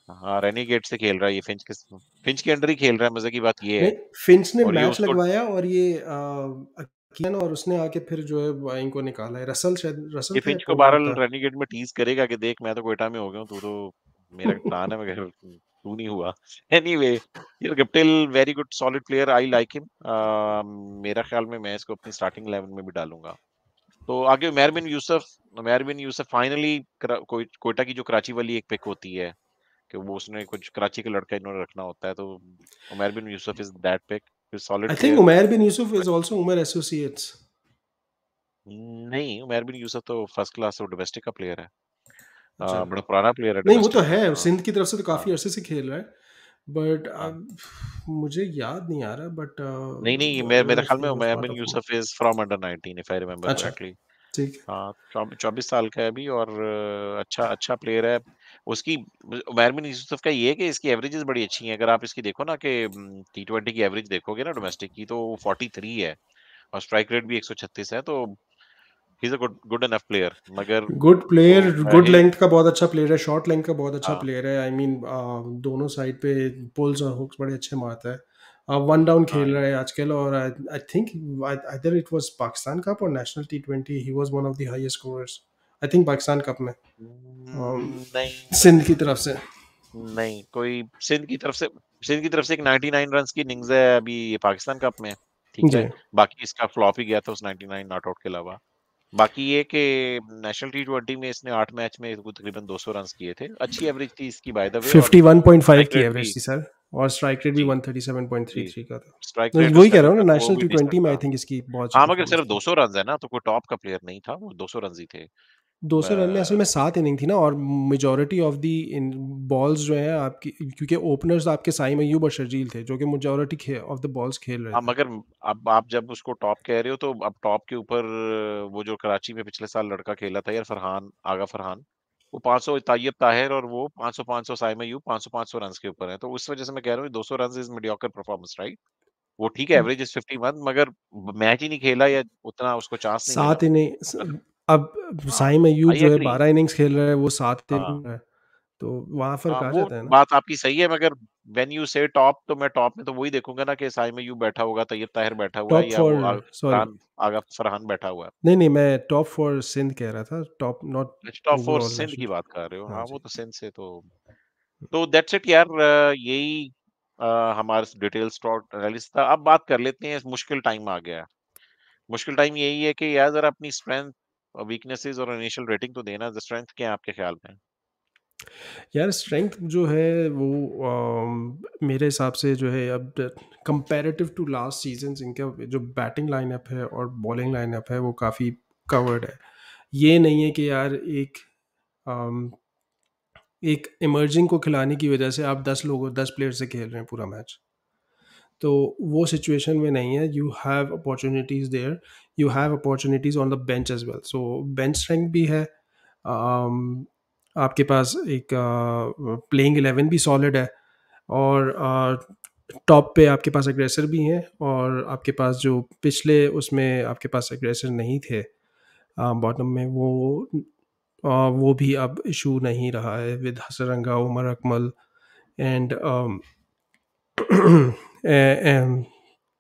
हाँ, रेनेगेट से खेल रहा है ये फिंच के अंडर ही खेल रहा है, मजे की बात ये नहीं, है। फिंच ने और ये मैच उसको लगवाया और ये अकील और उसने आके फिर जो है इनको निकाला है। रसल शायद रसल ये था या फिंच को कौन और बहरहाल था। रेनेगेट में टीज करेगा कि देख मैं तो क्वेटा में हो गया हूँ, तू तो मेरा प्लान है मगर तू नहीं हुआ। एनीवे ये Guptill very good solid player, I like him. मेरा ख्याल में मैं इसको अपनी स्टार्टिंग 11 में भी डालूंगा। तो आगे उमर बिन यूसुफ फाइनली कोयटा की जो कराची वाली एक पिक होती है कि वो उसने कुछ कराची का लड़का इन्होंने रखना होता है, तो Umar bin Yousuf is that pick, solid I think player. Umair bin Yousuf is also Umar associates. नहीं, उमर बिन यूसुफ तो फर्स्ट क्लास और डोमेस्टिक का प्लेयर है। अच्छा। बड़ा पुराना प्लेयर है नहीं, वो तो डोमेस्टिक का। है, हाँ। सिंध की तरफ से तो हाँ। काफ़ी अरसे से खेल रहा है। बट हाँ। मुझे याद नहीं आ रहा, बट नहीं नहीं, मेरे ख्याल में he was Umar part been off. Yousuf is from under 19 if I remember अच्छा, करेक्टली। ठीक है। हाँ, 24 साल का है अभी और अच्छा अच्छा प्लेयर है। उसकी उमर बिन यूसुफ का ये है कि इसकी एवरेजेस बड़ी अच्छी हैं। अगर आप इसकी देखो ना कि T20 की एवरेज देखोगे ना डोमेस्टिक की, तो 43 है और स्ट्राइक रेट भी 136 है। तो he is a good good enough player, मगर गुड वो प्लेयर, गुड है। लेंथ का बहुत अच्छा प्लेयर है, शॉर्ट लेंथ का बहुत अच्छा हाँ। प्लेयर है। आई मीन दोनों साइड पे पुल्स और हुक्स बड़े अच्छे मारता है। वन डाउन हाँ। खेल रहा है आजकल, और I think either it was Pakistan cup और नेशनल टी20, he was one of the highest scorers. I think Pakistan cup में नहीं सिंध की तरफ से। नहीं, कोई सिंध की तरफ से एक 99 रन की इनिंग्स है अभी ये पाकिस्तान कप में। ठीक जी। है। बाकी इसका फ्लॉप ही गया था उस 99 नॉट आउट के अलावा। बाकी ये कि नेशनल T20 में इसने 8 मैच में तकरीबन 200 रन किए थे, अच्छी एवरेज थी इसकी बाय द वे। और 51.5 स्ट्राइक की रेट एवरेज भी। थी सर, और स्ट्राइक रेट भी जी। जी। 137.33 का था। स्ट्राइक तो रेट वही उसका कह जो रहा हूँ था ना, वो नेशनल भी टी डिसेंट ट्वेंटी में आई था। थिंक इसकी बहुत अच्छी हाँ, मगर परफॉर्मेंस सिर्फ थी। 200 रन है ना, तो कोई टॉप का प्लेयर नहीं था वो, 200 रन ही थे। 200 रन में असल ब में 7 इनिंग थी ना, और majority of the in balls जो है आपकी, क्योंकि ओपनर्स आपके साइम अयूब और शर्जील थे जो कि मेजॉरिटी ऑफ द बॉल्स खेल रहे हाँ, थे। मगर अब आप जब उसको टॉप कह रहे हो तो अब टॉप के ऊपर वो जो कराची में पिछले साल लड़का खेला था यार, फरहान, आगा फरहान, वो 500, तैयब ताहिर, और वो 500 500, साइम अयूब 500 500 रन के ऊपर है, तो उस वजह से मैं कह रहा हूँ 200 run is mediocre performance, right? वो ठीक है, एवरेज इज 51, मगर मैच ही नहीं खेला या उतना उसको चांस नहीं मिला। 7 अगर इनिंग, अब हाँ, साइम अयूब आई जो है एग्री। 12 इनिंग्स खेल रहा है, वो 7 हाँ, इनिंग है, तो वहाँ हाँ, फ़र्क आ वो जाता है ना। बात आपकी सही है, मगर व्हेन यू से टॉप, तो मैं टॉप में तो वही देखूंगा ना कि साइम अयूब बैठा होगा, तैयब ताहिर बैठा हुआ है, टॉप या वो फॉर, सॉरी, फरहान, आगा फरहान बैठा हुआ है। नहीं, नहीं, मैं टॉप फॉर सिंध कह रहा था, टॉप नॉट अच्छा, top four overall Sindh national. की बात कर रहे हो, हाँ हाँ जी। वो तो सिंध से तो दैट्स इट यार, यही हमारा डिटेल स्टॉक एनालिसिस था। अब बात कर लेते हैं, मुश्किल टाइम आ गया है। मुश्किल टाइम यही है कि यार जरा अपनी स्ट्रेंथ और वीकनेसेस और इनिशियल रेटिंग तो देना। स्ट्रेंथ क्या है आपके ख्याल में? यार स्ट्रेंथ जो है वो मेरे हिसाब से जो है, अब कंपैरेटिव टू लास्ट सीजन इनका जो बैटिंग लाइनअप है और बॉलिंग लाइनअप है वो काफ़ी कवर्ड है। ये नहीं है कि यार अम, एक इमर्जिंग को खिलाने की वजह से आप 10 प्लेयर से खेल रहे हैं पूरा मैच, तो वो सिचुएशन में नहीं है। You have opportunities there, you have opportunities on the bench as well, so bench strength भी है। um, आपके पास एक प्लेइंग 11 भी सॉलिड है, और टॉप पे आपके पास एग्रेसर भी हैं, और आपके पास जो पिछले उसमें आपके पास एग्रेसर नहीं थे बॉटम में, वो भी अब इशू नहीं रहा है with Hasaranga, Umar Akmal, and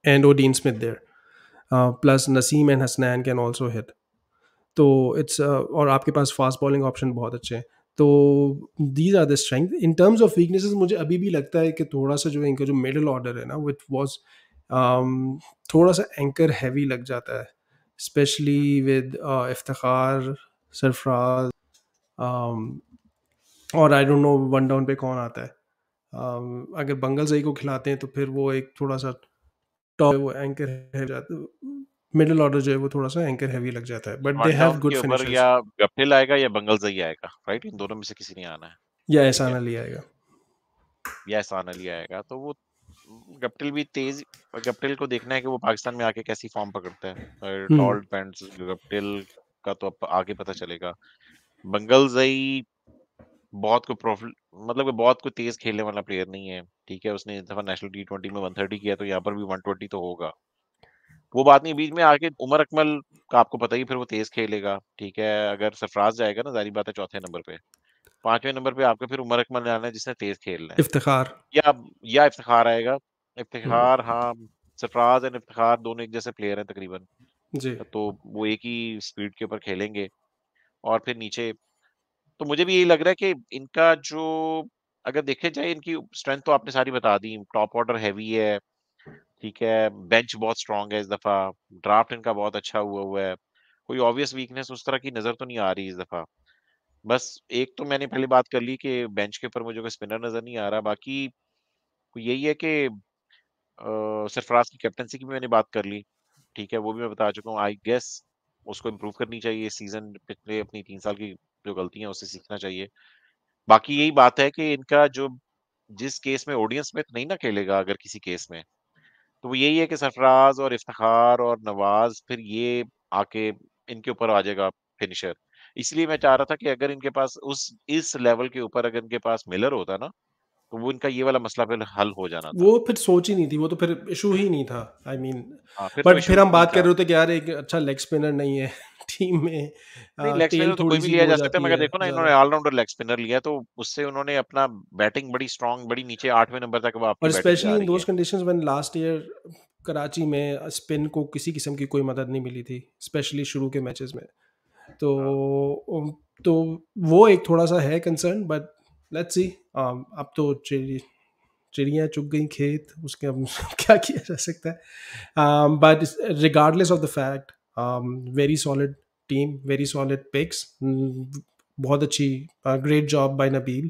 and Odean Smith there, plus Naseem and Hasnain can also hit. तो इट्स और आपके पास फास्ट बॉलिंग ऑप्शन बहुत अच्छे हैं। तो these are the strength. In terms of weaknesses मुझे अभी भी लगता है कि थोड़ा सा जो इनका जो मिडिल ऑर्डर है ना, विच वॉज थोड़ा सा एंकर हैवी लग जाता है, स्पेशली विद इफ्तिखार, सरफराज, और आई डोंट नो वन डाउन पे कौन आता है। अगर बंगल सही को खिलाते हैं तो फिर वो एक थोड़ा सा टॉप, वो एंकर हैवी जाता है, मिडिल ऑर्डर जो है वो थोड़ा सा एंकर हैवी लग जाता है, but they one have down good के ऊपर या फिनिशर्स। गप्टिल आएगा या बंगलजई आएगा, राइट? इन दोनों में से किसी नहीं आना है। या ठीक एहसान है, अली आएगा। या एहसान अली आएगा, तो वो गप्टिल भी तेज। गप्टिल को देखना है कि वो पाकिस्तान में आके कैसी फॉर्म पकड़ता है। It hmm. All depends Guptill का, तो अब आगे पता चलेगा। बंगलजई बहुत को प्रॉफिट, मतलब कि बहुत को तेज खेलने वाला प्लेयर नहीं है। ठीक है, उसने इस दफा नेशनल टी20 में 130 किया, तो यहाँ पर भी 120 तो होगा। वो बात नहीं, बीच में आके उमर अकमल का आपको पता ही, फिर वो तेज खेलेगा। ठीक है, अगर सरफराज जाएगा ना, जारी बात है, चौथे नंबर पे, पांचवें नंबर पे आपके फिर उमर अकमल आना है जिसने तेज खेलना है। इफ्तिखार। या इफ्तिखार आएगा। हम्म, इफ्तिखार, हाँ। सरफराज एंड इफ्तिखार दोनों एक जैसे प्लेयर हैं तकरीबन, जी। तो वो एक ही स्पीड के ऊपर खेलेंगे। और फिर नीचे, तो मुझे भी यही लग रहा है कि इनका जो, अगर देखे जाए, इनकी स्ट्रेंथ तो आपने सारी बता दी। टॉप ऑर्डर हैवी है, ठीक है, बेंच बहुत स्ट्रांग है इस दफा, ड्राफ्ट इनका बहुत अच्छा हुआ हुआ है। कोई ऑब्वियस वीकनेस उस तरह की नजर तो नहीं आ रही इस दफा। बस एक तो मैंने पहले बात कर ली कि बेंच के ऊपर मुझे कोई स्पिनर नजर नहीं आ रहा। बाकी यही है कि सरफराज की कैप्टनसी की भी मैंने बात कर ली। ठीक है, वो भी मैं बता चुका हूँ। आई गेस उसको इम्प्रूव करनी चाहिए इस सीजन, पिछले अपनी 3 साल की जो गलतियां, उससे सीखना चाहिए। बाकी यही बात है कि इनका जो, जिस केस में ऑडियंस में नहीं ना खेलेगा, अगर किसी केस में, तो वो यही है कि सरफराज और इफ्तिखार और नवाज, फिर ये आके इनके ऊपर आ जाएगा फिनिशर। इसलिए मैं चाह रहा था कि अगर इनके पास उस इस लेवल के ऊपर अगर इनके पास मिलर होता ना, तो वो इनका ये वाला मसला फिर हल हो जाना था। वो फिर सोच ही नहीं थी, वो तो फिर इशू ही नहीं था, आई मीन। हाँ, फिर तो बट इशू फिर ही हम नहीं बात कर था। रहे होते कि यार एक अच्छा लेग स्पिनर नहीं है टीम में, नहीं, लेग टेल स्पिनर तो कोई थोड़ी भी सी लिया वो हो जा सकता है, जाती मगर है देखो ना, इन्होंने ज़्यादा। ऑलराउंडर लेग स्पिनर लिया, तो उससे उन्होंने अपना बैटिंग बड़ी स्ट्रांग, बड़ी नीचे 8वें नंबर तक वो आपकी और बैटिंग स्पेशली जा इन रही दोज है। Conditions when last year Karachi में स्पिन को किसी किस्म की कोई मदद नहीं मिली थी, स्पेशली शुरू के मैचेस में। तो हाँ, तो वो एक थोड़ा सा है कंसर्न, बट लेट्स सी। अब तो चिड़ियाँ चुग गई खेत, उसके अब क्या किया जा सकता है। But regardless of the fact, very solid team, very solid picks, बहुत अच्छी, great job by Nabeel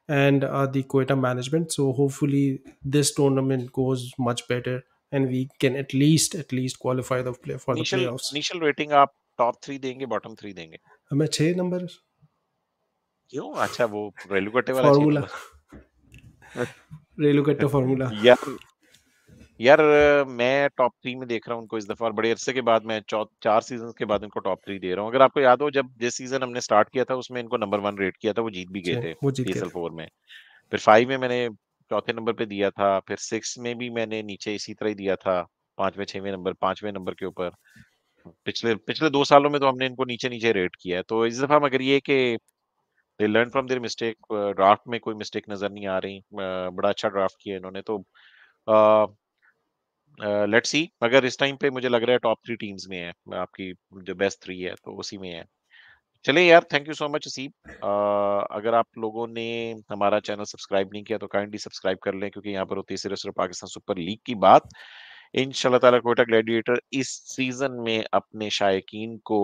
and the Quetta management. So hopefully this tournament goes much better and we can at least qualify the play for the initial playoffs. Initial rating आप top 3 देंगे, bottom 3 देंगे? हमें 6 number क्यों? अच्छा वो रेलूकट्टे वाला 6 formula, number. रेलूकट्टा formula. यार यार मैं टॉप 3 में देख रहा हूँ उनको इस दफ़ा, और बड़े अरसे के बाद मैं चौ 4 सीज़न्स के बाद इनको टॉप 3 दे रहा हूँ। अगर आपको याद हो, जब जिस सीज़न हमने स्टार्ट किया था उसमें इनको नंबर 1 रेट किया था, वो जीत भी गए जी, थे वो जीत गए पीएसएल थे। 4 में। फिर 5 में मैंने चौथे नंबर पे दिया था, फिर 6 में भी मैंने नीचे इसी तरह ही दिया था, 5वें नंबर के ऊपर। पिछले पिछले 2 सालों में तो हमने इनको नीचे-नीचे रेट किया है। तो इस दफ़ा मगर ये है कि they learn from their mistake, draft में कोई मिस्टेक नज़र नहीं आ रही। बड़ा अच्छा ड्राफ्ट किया इन्होंने, तो अ लेट्स सी। मगर इस टाइम पे मुझे लग रहा है टॉप 3 टीम्स में है, आपकी जो बेस्ट 3 है तो उसी में है। चलिए यार, थैंक यू सो मच असीब। अगर आप लोगों ने हमारा चैनल सब्सक्राइब नहीं किया तो काइंडली सब्सक्राइब कर लें, क्योंकि यहाँ पर होती है सिर्फ सिर्फ पाकिस्तान सुपर लीग की बात। इंशाल्लाह ताला कोयटा ग्लैडिएटर इस सीजन में अपने शायकीन को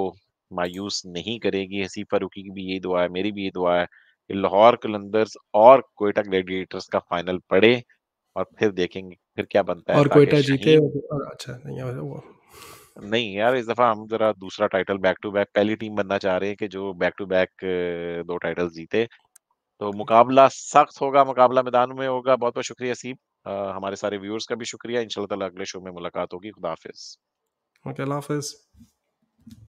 मायूस नहीं करेगी। हसीब फारूकी की भी यही दुआ है, मेरी भी यही दुआ है कि लाहौर कलंदर्स और कोयटा ग्लैडिएटर्स का फाइनल पड़े, और फिर देखेंगे फिर क्या बनता है, और ताकि क्वेटा जीते शाहीन। और अच्छा नहीं वो नहीं यार, इस दफा हम जरा दूसरा टाइटल बैक टू बैक, पहली टीम बनना चाह रहे हैं कि जो बैक टू बैक 2 टाइटल्स जीते। तो मुकाबला सख्त होगा, मुकाबला मैदान में होगा। बहुत बहुत शुक्रिया सीप। हमारे सारे व्यूअर्स का भी शुक्रिया। इंशाल्लाह ताला अगले शो में मुलाकात होगी। खुदा हाफिज। ओके, अल्लाह हाफ़िज़।